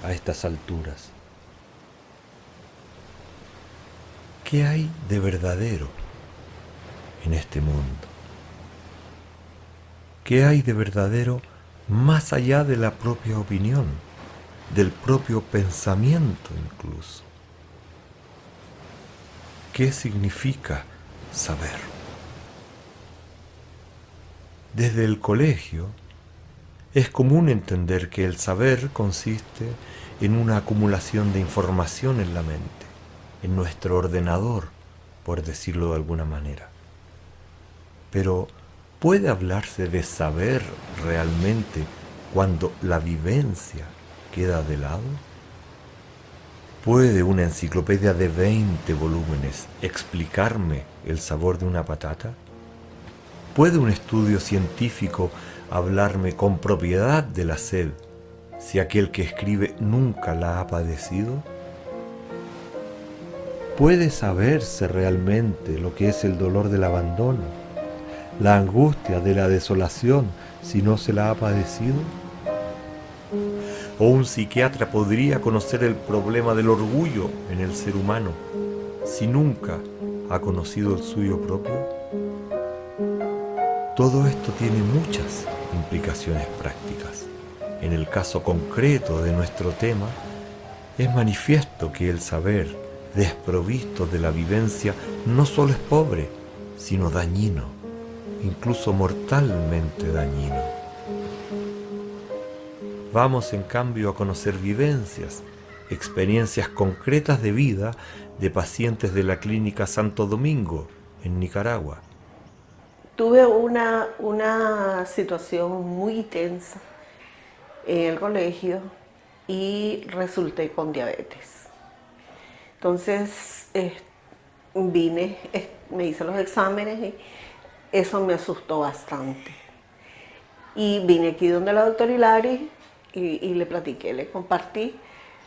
a estas alturas. ¿Qué hay de verdadero en este mundo? ¿Qué hay de verdadero más allá de la propia opinión, del propio pensamiento incluso? ¿Qué significa saber? Desde el colegio es común entender que el saber consiste en una acumulación de información en la mente, en nuestro ordenador, por decirlo de alguna manera. Pero ¿puede hablarse de saber realmente cuando la vivencia queda de lado? ¿Puede una enciclopedia de 20 volúmenes explicarme el sabor de una patata? ¿Puede un estudio científico hablarme con propiedad de la sed si aquel que escribe nunca la ha padecido? ¿Puede saberse realmente lo que es el dolor del abandono, la angustia de la desolación si no se la ha padecido? ¿O un psiquiatra podría conocer el problema del orgullo en el ser humano si nunca ha conocido el suyo propio? Todo esto tiene muchas implicaciones prácticas. En el caso concreto de nuestro tema, es manifiesto que el saber desprovisto de la vivencia no solo es pobre, sino dañino, incluso mortalmente dañino. Vamos en cambio a conocer vivencias, experiencias concretas de vida de pacientes de la Clínica Santo Domingo, en Nicaragua. Tuve una situación muy tensa en el colegio y resulté con diabetes. Entonces vine, me hice los exámenes y eso me asustó bastante. Y vine aquí donde la doctora Hilari y le platiqué, le compartí.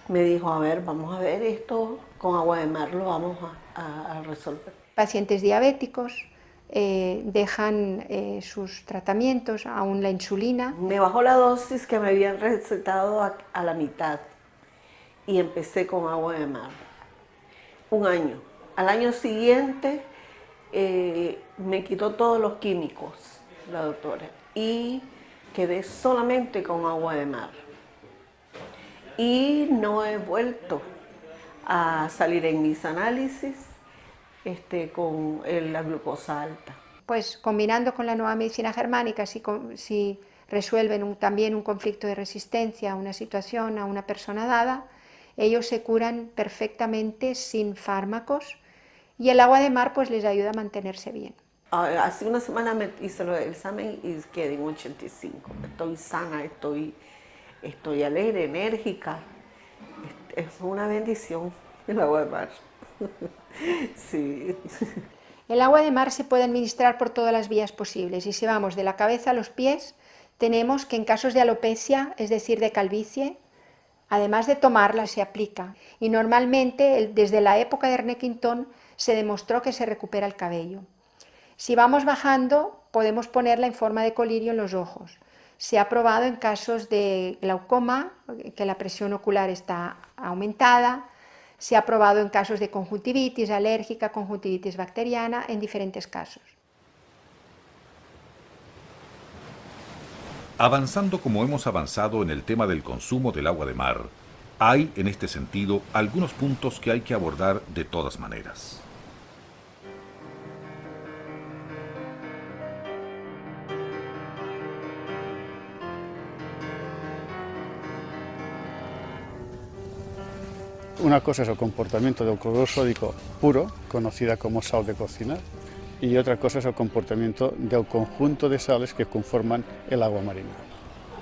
Me dijo, a ver, vamos a ver esto con agua de mar, lo vamos a resolver. Pacientes diabéticos dejan sus tratamientos, aún la insulina. Me bajó la dosis que me habían recetado a la mitad y empecé con agua de mar. Un año. Al año siguiente me quitó todos los químicos, la doctora, y quedé solamente con agua de mar. Y no he vuelto a salir en mis análisis con la glucosa alta. Pues combinando con la nueva medicina germánica, si resuelven también un conflicto de resistencia a una situación, a una persona dada, ellos se curan perfectamente sin fármacos y el agua de mar pues les ayuda a mantenerse bien. Hace una semana me hice el examen y quedé en 85. Estoy sana, estoy alegre, enérgica. Es una bendición el agua de mar. Sí. El agua de mar se puede administrar por todas las vías posibles y si vamos de la cabeza a los pies, tenemos que en casos de alopecia, es decir, de calvicie, además de tomarla, se aplica. Y normalmente, desde la época de Ernequintón, se demostró que se recupera el cabello. Si vamos bajando, podemos ponerla en forma de colirio en los ojos. Se ha probado en casos de glaucoma, que la presión ocular está aumentada. Se ha probado en casos de conjuntivitis alérgica, conjuntivitis bacteriana, en diferentes casos. Avanzando como hemos avanzado en el tema del consumo del agua de mar, hay en este sentido algunos puntos que hay que abordar de todas maneras. Una cosa es el comportamiento del cloruro sódico puro, conocida como sal de cocinar, y otra cosa es el comportamiento del conjunto de sales que conforman el agua marina.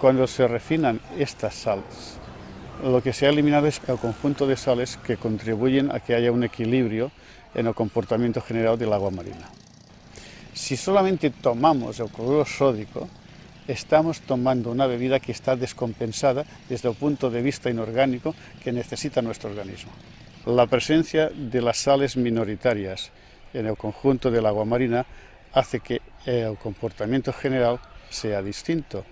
Cuando se refinan estas sales, lo que se ha eliminado es el conjunto de sales que contribuyen a que haya un equilibrio en el comportamiento general del agua marina. Si solamente tomamos el cloruro sódico, estamos tomando una bebida que está descompensada desde el punto de vista inorgánico que necesita nuestro organismo. La presencia de las sales minoritarias en el conjunto del agua marina hace que el comportamiento general sea distinto,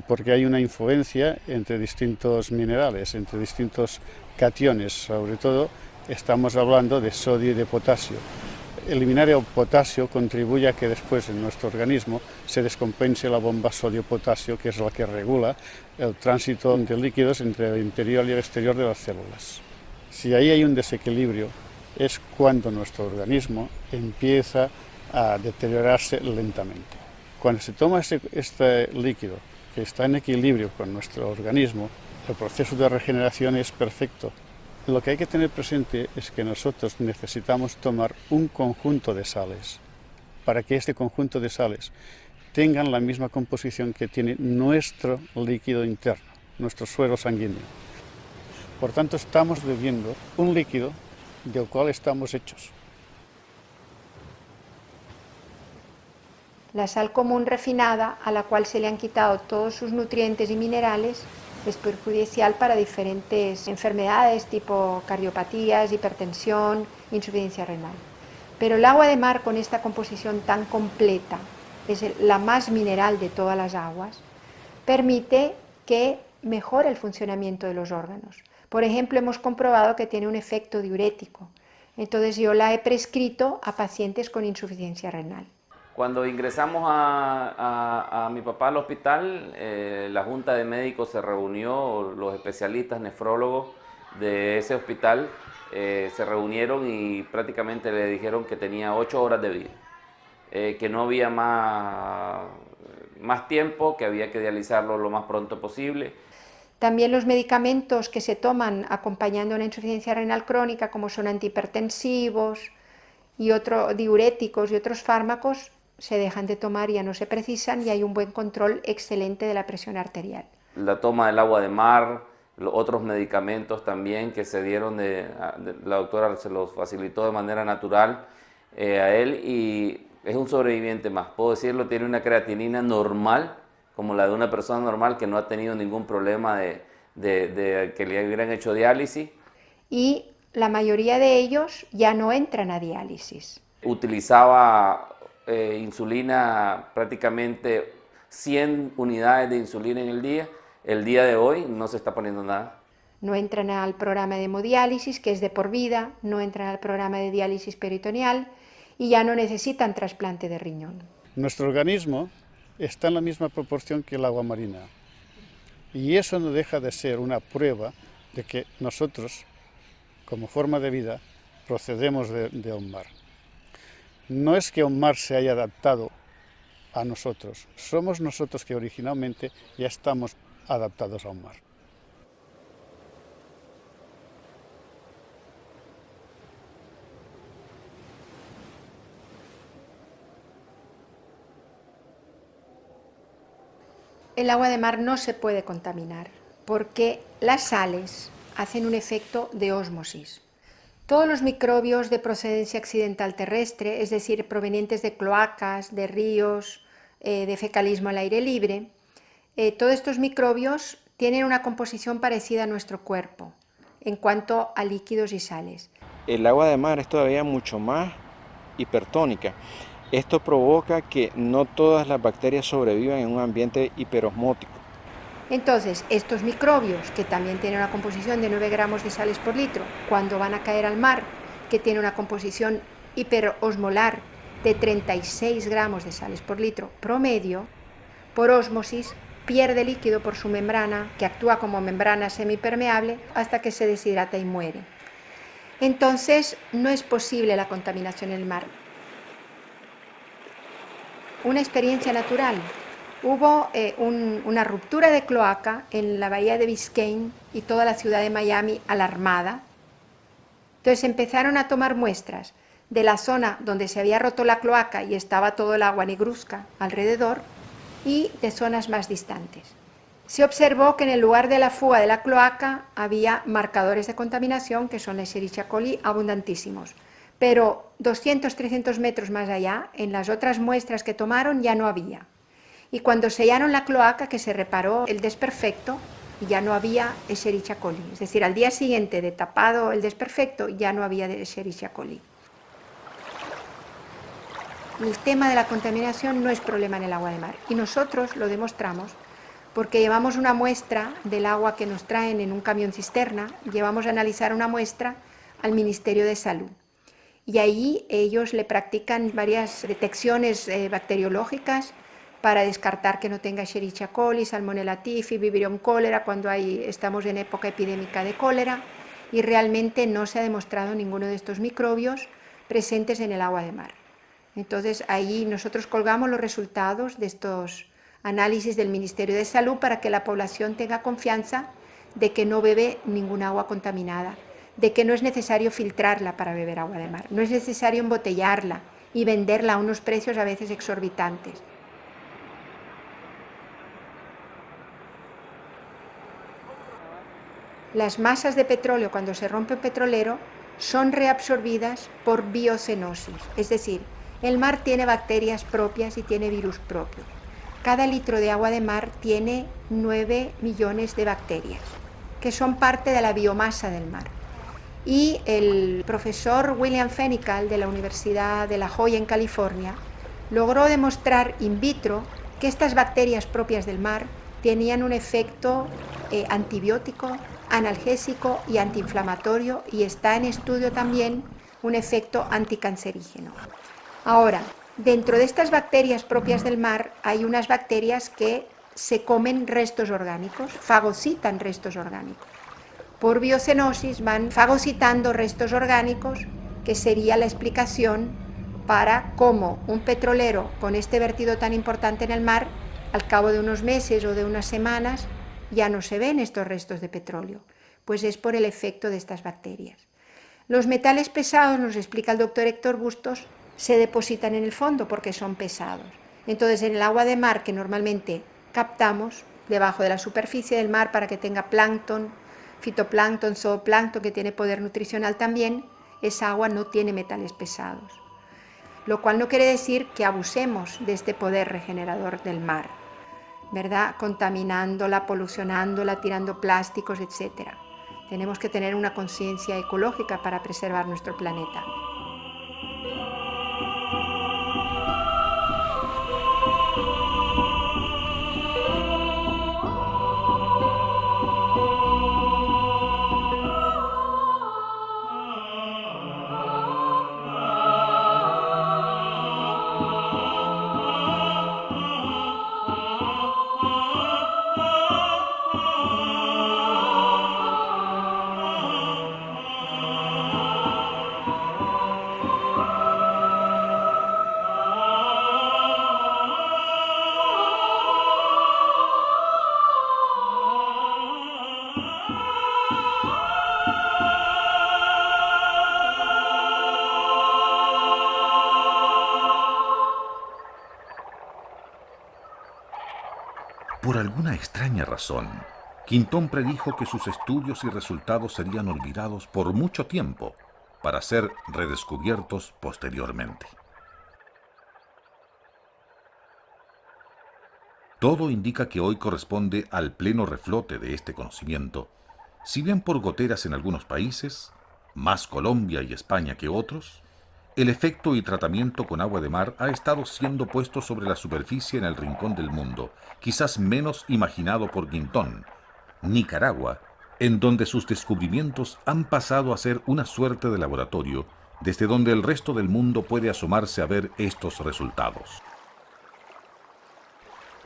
porque hay una influencia entre distintos minerales, entre distintos cationes, sobre todo estamos hablando de sodio y de potasio. Eliminar el potasio contribuye a que después en nuestro organismo se descompense la bomba sodio-potasio, que es la que regula el tránsito de líquidos entre el interior y el exterior de las células. Si ahí hay un desequilibrio, es cuando nuestro organismo empieza a deteriorarse lentamente. Cuando se toma este líquido que está en equilibrio con nuestro organismo, el proceso de regeneración es perfecto. Lo que hay que tener presente es que nosotros necesitamos tomar un conjunto de sales para que este conjunto de sales tengan la misma composición que tiene nuestro líquido interno, nuestro suero sanguíneo. Por tanto, estamos bebiendo un líquido del cual estamos hechos. La sal común refinada, a la cual se le han quitado todos sus nutrientes y minerales, es perjudicial para diferentes enfermedades tipo cardiopatías, hipertensión, insuficiencia renal. Pero el agua de mar, con esta composición tan completa, es la más mineral de todas las aguas, permite que mejore el funcionamiento de los órganos. Por ejemplo, hemos comprobado que tiene un efecto diurético. Entonces yo la he prescrito a pacientes con insuficiencia renal. Cuando ingresamos a mi papá al hospital, la junta de médicos se reunió, los especialistas nefrólogos de ese hospital se reunieron y prácticamente le dijeron que tenía 8 horas de vida, que no había más tiempo, que había que dializarlo lo más pronto posible. También los medicamentos que se toman acompañando una insuficiencia renal crónica, como son antihipertensivos y diuréticos y otros fármacos, se dejan de tomar, ya no se precisan y hay un buen control excelente de la presión arterial. La toma del agua de mar, otros medicamentos también que se dieron, la doctora se los facilitó de manera natural a él y es un sobreviviente más, puedo decirlo, tiene una creatinina normal, como la de una persona normal que no ha tenido ningún problema de que le hubieran hecho diálisis. Y la mayoría de ellos ya no entran a diálisis. Utilizaba insulina, prácticamente 100 unidades de insulina en el día. El día de hoy no se está poniendo nada. No entran al programa de hemodiálisis, que es de por vida, no entran al programa de diálisis peritoneal y ya no necesitan trasplante de riñón. Nuestro organismo está en la misma proporción que el agua marina y eso no deja de ser una prueba de que nosotros, como forma de vida, procedemos de un mar. No es que un mar se haya adaptado a nosotros, somos nosotros que originalmente ya estamos adaptados a un mar. El agua de mar no se puede contaminar porque las sales hacen un efecto de ósmosis. Todos los microbios de procedencia accidental terrestre, es decir, provenientes de cloacas, de ríos, de fecalismo al aire libre, todos estos microbios tienen una composición parecida a nuestro cuerpo en cuanto a líquidos y sales. El agua de mar es todavía mucho más hipertónica. Esto provoca que no todas las bacterias sobrevivan en un ambiente hiperosmótico. Entonces, estos microbios, que también tienen una composición de 9 gramos de sales por litro, cuando van a caer al mar, que tiene una composición hiperosmolar de 36 gramos de sales por litro promedio, por ósmosis pierde líquido por su membrana, que actúa como membrana semipermeable, hasta que se deshidrata y muere. Entonces, no es posible la contaminación en el mar. Una experiencia natural. Hubo una ruptura de cloaca en la bahía de Biscayne y toda la ciudad de Miami alarmada. Entonces empezaron a tomar muestras de la zona donde se había roto la cloaca y estaba todo el agua negruzca alrededor y de zonas más distantes. Se observó que en el lugar de la fuga de la cloaca había marcadores de contaminación, que son la Escherichia coli, abundantísimos. Pero 200-300 metros más allá, en las otras muestras que tomaron, ya no había. Y cuando sellaron la cloaca, que se reparó el desperfecto, ya no había Escherichia coli. Es decir, al día siguiente de tapado el desperfecto, ya no había Escherichia coli. El tema de la contaminación no es problema en el agua de mar. Y nosotros lo demostramos porque llevamos una muestra del agua que nos traen en un camión cisterna, llevamos a analizar una muestra al Ministerio de Salud. Y ahí ellos le practican varias detecciones bacteriológicas para descartar que no tenga Escherichia coli, Salmonella typhi, Vibrio cólera, cuando estamos en época epidémica de cólera, y realmente no se ha demostrado ninguno de estos microbios presentes en el agua de mar. Entonces ahí nosotros colgamos los resultados de estos análisis del Ministerio de Salud para que la población tenga confianza de que no bebe ningún agua contaminada, de que no es necesario filtrarla para beber agua de mar, no es necesario embotellarla y venderla a unos precios a veces exorbitantes. Las masas de petróleo, cuando se rompe un petrolero, son reabsorbidas por biocenosis, es decir, el mar tiene bacterias propias y tiene virus propios. Cada litro de agua de mar tiene 9 millones de bacterias, que son parte de la biomasa del mar. Y el profesor William Fenical de la Universidad de La Joya en California logró demostrar in vitro que estas bacterias propias del mar tenían un efecto antibiótico, analgésico y antiinflamatorio, y está en estudio también un efecto anticancerígeno. Ahora, Dentro de estas bacterias propias del mar hay unas bacterias que se comen restos orgánicos, fagocitan restos orgánicos. Por biocenosis van fagocitando restos orgánicos, que sería la explicación para cómo un petrolero con este vertido tan importante en el mar, al cabo de unos meses o de unas semanas, ya no se ven estos restos de petróleo. Pues es por el efecto de estas bacterias. Los metales pesados, nos explica el doctor Héctor Bustos, se depositan en el fondo porque son pesados. Entonces, en el agua de mar que normalmente captamos debajo de la superficie del mar para que tenga plancton, fitoplancton, zooplancton, que tiene poder nutricional también, esa agua no tiene metales pesados. Lo cual no quiere decir que abusemos de este poder regenerador del mar, ¿verdad? Contaminándola, polucionándola, tirando plásticos, etc. Tenemos que tener una conciencia ecológica para preservar nuestro planeta. Por alguna extraña razón, Quintón predijo que sus estudios y resultados serían olvidados por mucho tiempo para ser redescubiertos posteriormente. Todo indica que hoy corresponde al pleno reflote de este conocimiento, si bien por goteras en algunos países, más Colombia y España que otros, el efecto y tratamiento con agua de mar ha estado siendo puesto sobre la superficie en el rincón del mundo, quizás menos imaginado por Quintón, Nicaragua, en donde sus descubrimientos han pasado a ser una suerte de laboratorio, desde donde el resto del mundo puede asomarse a ver estos resultados.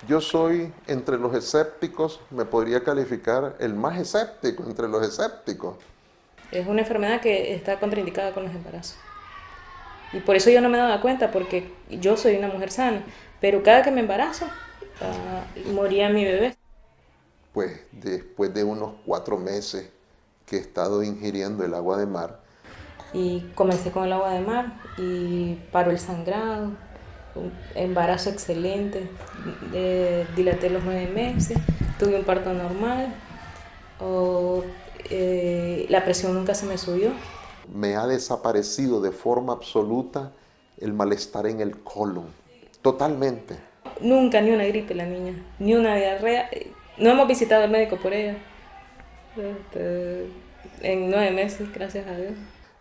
Yo soy, entre los escépticos, me podría calificar el más escéptico entre los escépticos. Es una enfermedad que está contraindicada con los embarazos. Y por eso yo no me daba cuenta, porque yo soy una mujer sana, pero cada que me embarazo, moría mi bebé. Pues después de unos 4 meses que he estado ingiriendo el agua de mar. Y comencé con el agua de mar y paró el sangrado, un embarazo excelente, dilaté los 9 meses, tuve un parto normal, la presión nunca se me subió. Me ha desaparecido de forma absoluta el malestar en el colon, totalmente. Nunca ni una gripe la niña, ni una diarrea. No hemos visitado al médico por ella. En 9 meses, gracias a Dios.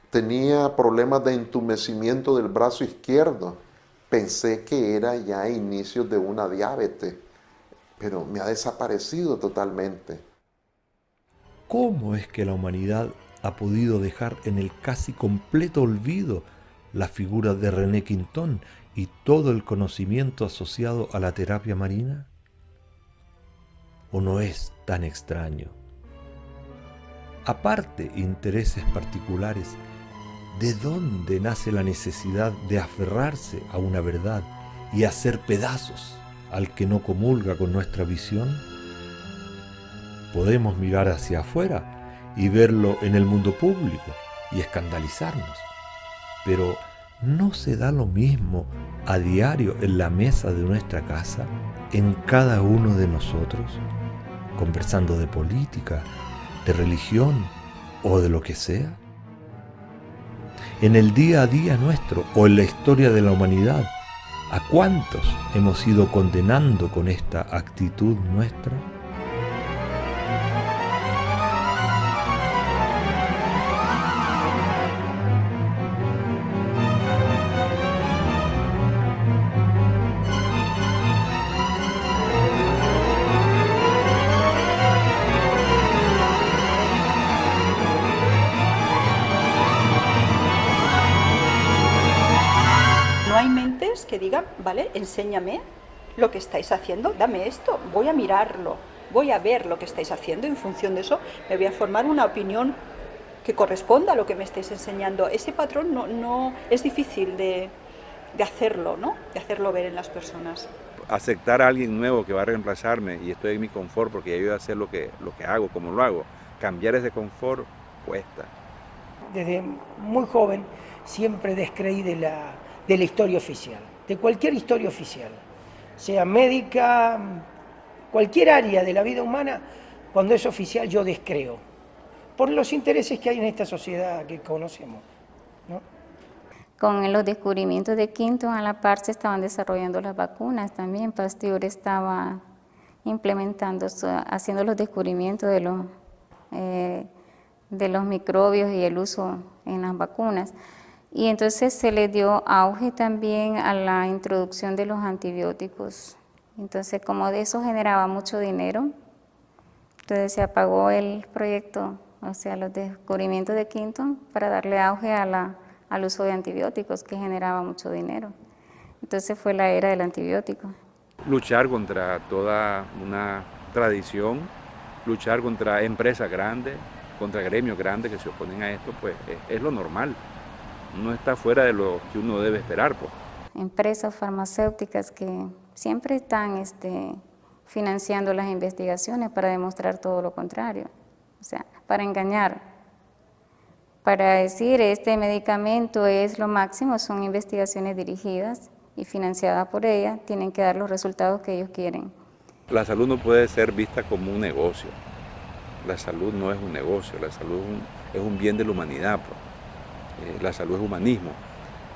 Tenía problemas de entumecimiento del brazo izquierdo. Pensé que era ya inicios de una diabetes, pero me ha desaparecido totalmente. ¿Cómo es que la humanidad ha podido dejar en el casi completo olvido la figura de René Quintón y todo el conocimiento asociado a la terapia marina? ¿O no es tan extraño? Aparte intereses particulares, ¿de dónde nace la necesidad de aferrarse a una verdad y hacer pedazos al que no comulga con nuestra visión? Podemos mirar hacia afuera y verlo en el mundo público y escandalizarnos, pero ¿no se da lo mismo a diario en la mesa de nuestra casa, en cada uno de nosotros, conversando de política, de religión o de lo que sea? En el día a día nuestro o en la historia de la humanidad, ¿a cuántos hemos ido condenando con esta actitud nuestra? No hay mentes que digan, vale, enséñame lo que estáis haciendo, dame esto, voy a mirarlo, voy a ver lo que estáis haciendo, en función de eso me voy a formar una opinión que corresponda a lo que me estáis enseñando. Ese patrón no es difícil de hacerlo, ¿no? De hacerlo ver en las personas. Aceptar a alguien nuevo que va a reemplazarme y estoy en mi confort porque ya yo voy a hacer lo que hago, como lo hago. Cambiar ese confort cuesta. Desde muy joven siempre descreí de la historia oficial, de cualquier historia oficial, sea médica, cualquier área de la vida humana, cuando es oficial yo descreo, por los intereses que hay en esta sociedad que conocemos, ¿no? Con los descubrimientos de Quinton, a la par se estaban desarrollando las vacunas también. Pasteur estaba implementando, haciendo los descubrimientos de los microbios y el uso en las vacunas. Y entonces se le dio auge también a la introducción de los antibióticos. Entonces, como de eso generaba mucho dinero, entonces se apagó el proyecto, o sea, los descubrimientos de Quinton, para darle auge al uso de antibióticos, que generaba mucho dinero. Entonces fue la era del antibiótico. Luchar contra toda una tradición, luchar contra empresas grandes, contra gremios grandes que se oponen a esto, pues es lo normal. No está fuera de lo que uno debe esperar, pues. Empresas farmacéuticas que siempre están financiando las investigaciones para demostrar todo lo contrario, o sea, para engañar. Para decir este medicamento es lo máximo, son investigaciones dirigidas y financiadas por ellas, tienen que dar los resultados que ellos quieren. La salud no puede ser vista como un negocio. La salud no es un negocio, la salud es un bien de la humanidad, pues. La salud es humanismo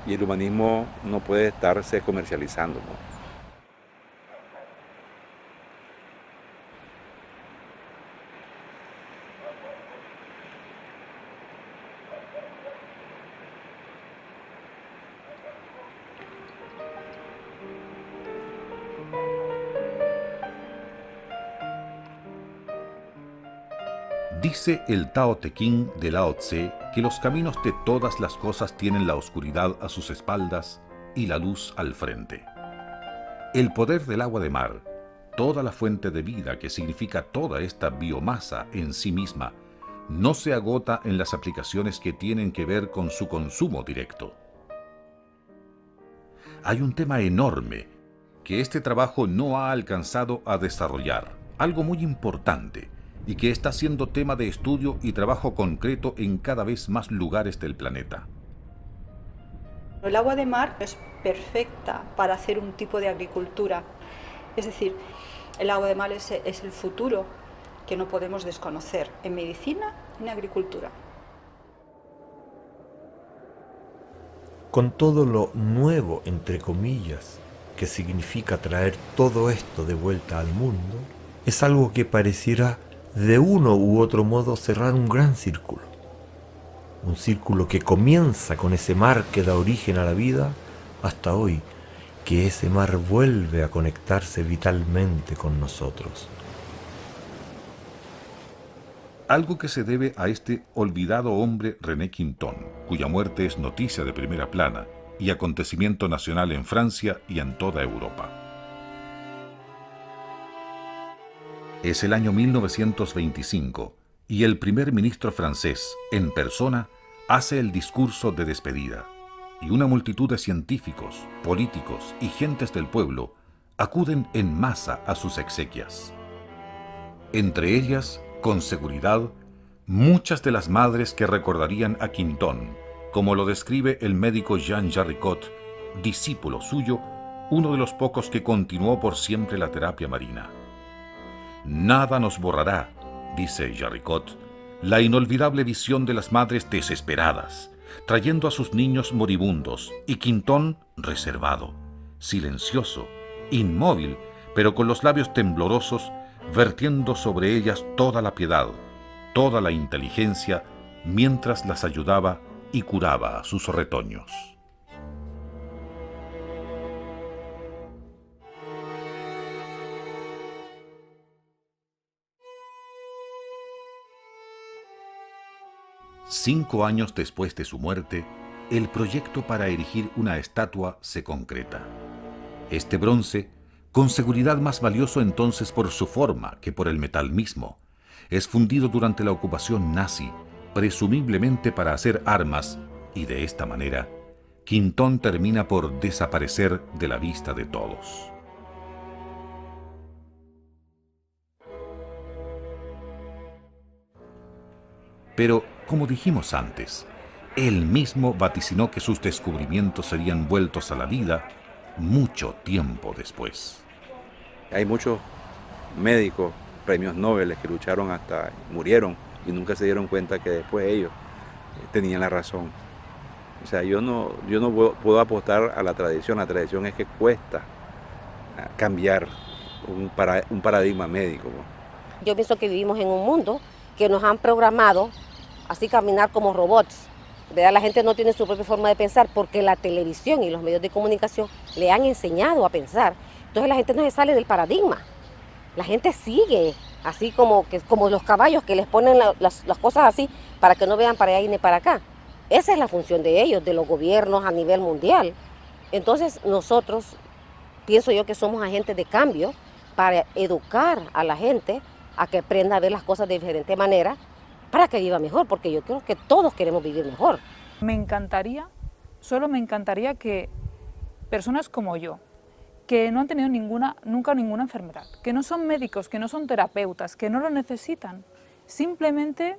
y el humanismo no puede estarse comercializando, ¿no? Dice el Tao Te Ching de Lao Tse que los caminos de todas las cosas tienen la oscuridad a sus espaldas y la luz al frente. El poder del agua de mar, toda la fuente de vida que significa toda esta biomasa en sí misma, no se agota en las aplicaciones que tienen que ver con su consumo directo. Hay un tema enorme que este trabajo no ha alcanzado a desarrollar, algo muy importante, y que está siendo tema de estudio y trabajo concreto en cada vez más lugares del planeta. El agua de mar es perfecta para hacer un tipo de agricultura. Es decir, el agua de mar es el futuro que no podemos desconocer en medicina y en agricultura. Con todo lo nuevo, entre comillas, que significa traer todo esto de vuelta al mundo, es algo que pareciera de uno u otro modo cerrar un gran círculo. Un círculo que comienza con ese mar que da origen a la vida hasta hoy, que ese mar vuelve a conectarse vitalmente con nosotros. Algo que se debe a este olvidado hombre René Quinton, cuya muerte es noticia de primera plana y acontecimiento nacional en Francia y en toda Europa. Es el año 1925 y el primer ministro francés, en persona, hace el discurso de despedida y una multitud de científicos, políticos y gentes del pueblo acuden en masa a sus exequias. Entre ellas, con seguridad, muchas de las madres que recordarían a Quinton, como lo describe el médico Jean Jaricot, discípulo suyo, uno de los pocos que continuó por siempre la terapia marina. Nada nos borrará, dice Jaricot, la inolvidable visión de las madres desesperadas, trayendo a sus niños moribundos, y Quinton reservado, silencioso, inmóvil, pero con los labios temblorosos, vertiendo sobre ellas toda la piedad, toda la inteligencia, mientras las ayudaba y curaba a sus retoños. Cinco años después de su muerte, el proyecto para erigir una estatua se concreta. Este bronce, con seguridad más valioso entonces por su forma que por el metal mismo, es fundido durante la ocupación nazi, presumiblemente para hacer armas, y de esta manera, Quintón termina por desaparecer de la vista de todos. Pero, como dijimos antes, él mismo vaticinó que sus descubrimientos serían vueltos a la vida mucho tiempo después. Hay muchos médicos, premios Nobel, que lucharon hasta murieron y nunca se dieron cuenta que después ellos tenían la razón. O sea, yo no puedo apostar a la tradición. La tradición es que cuesta cambiar un paradigma médico. Yo pienso que vivimos en un mundo que nos han programado así caminar como robots. ¿Verdad? La gente no tiene su propia forma de pensar porque la televisión y los medios de comunicación le han enseñado a pensar. Entonces la gente no se sale del paradigma. La gente sigue así como los caballos que les ponen las cosas así para que no vean para allá ni para acá. Esa es la función de ellos, de los gobiernos a nivel mundial. Entonces nosotros, pienso yo que somos agentes de cambio para educar a la gente a que aprenda a ver las cosas de diferente manera para que viva mejor, porque yo creo que todos queremos vivir mejor. Me encantaría, solo me encantaría que personas como yo, que no han tenido nunca ninguna enfermedad, que no son médicos, que no son terapeutas, que no lo necesitan, simplemente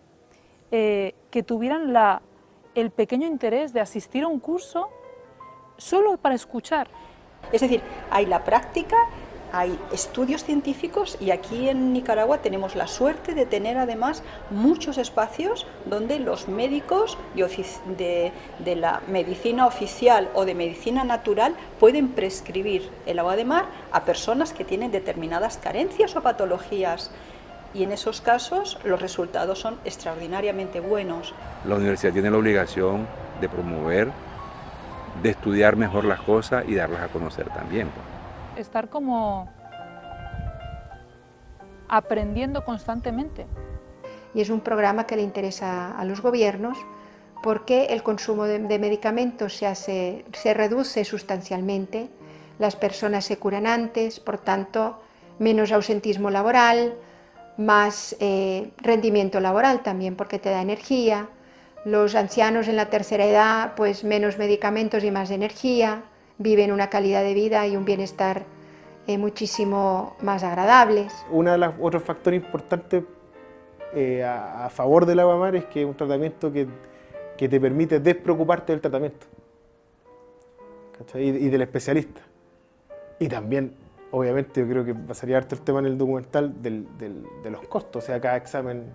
que tuvieran el pequeño interés de asistir a un curso solo para escuchar. Es decir, hay la práctica, hay estudios científicos y aquí en Nicaragua tenemos la suerte de tener además muchos espacios donde los médicos de la medicina oficial o de medicina natural pueden prescribir el agua de mar a personas que tienen determinadas carencias o patologías. Y en esos casos los resultados son extraordinariamente buenos. La universidad tiene la obligación de promover, de estudiar mejor las cosas y darlas a conocer también. Estar como aprendiendo constantemente. Y es un programa que le interesa a los gobiernos porque el consumo de medicamentos se reduce sustancialmente, las personas se curan antes, por tanto, menos ausentismo laboral, más rendimiento laboral también porque te da energía, los ancianos en la tercera edad, pues menos medicamentos y más energía, viven una calidad de vida y un bienestar muchísimo más agradables. Uno de los otros factores importantes a favor del agua mar es que es un tratamiento que te permite despreocuparte del tratamiento, ¿cachai? Y del especialista. Y también, obviamente, yo creo que pasaría harto el tema en el documental de los costos. O sea, cada examen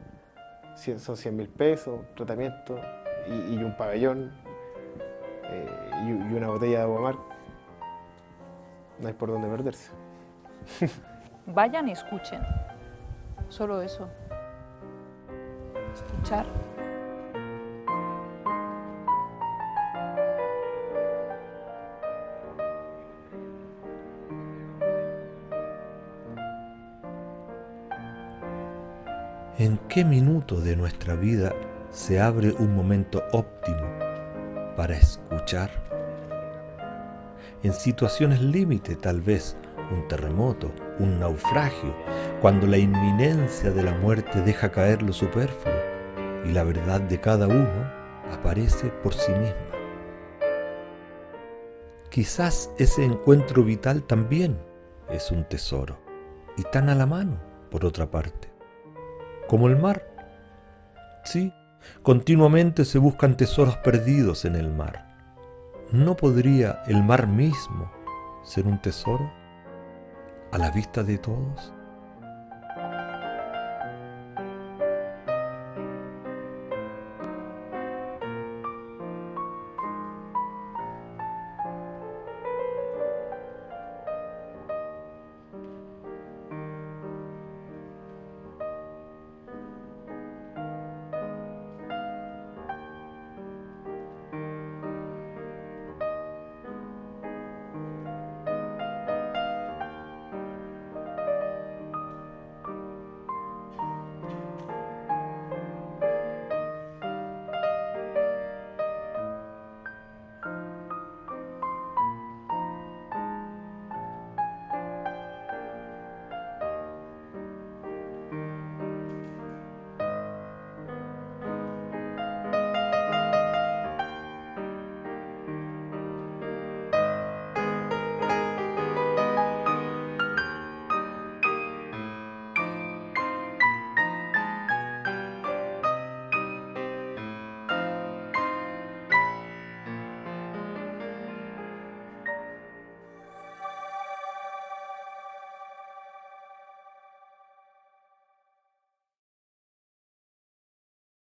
son 100.000 pesos, tratamiento y un pabellón y una botella de agua mar. No hay por dónde perderse. Vayan y escuchen. Solo eso. Escuchar. ¿En qué minuto de nuestra vida se abre un momento óptimo para escuchar? En situaciones límite, tal vez un terremoto, un naufragio, cuando la inminencia de la muerte deja caer lo superfluo y la verdad de cada uno aparece por sí misma. Quizás ese encuentro vital también es un tesoro y tan a la mano, por otra parte. Como el mar. Sí, continuamente se buscan tesoros perdidos en el mar. ¿No podría el mar mismo ser un tesoro a la vista de todos?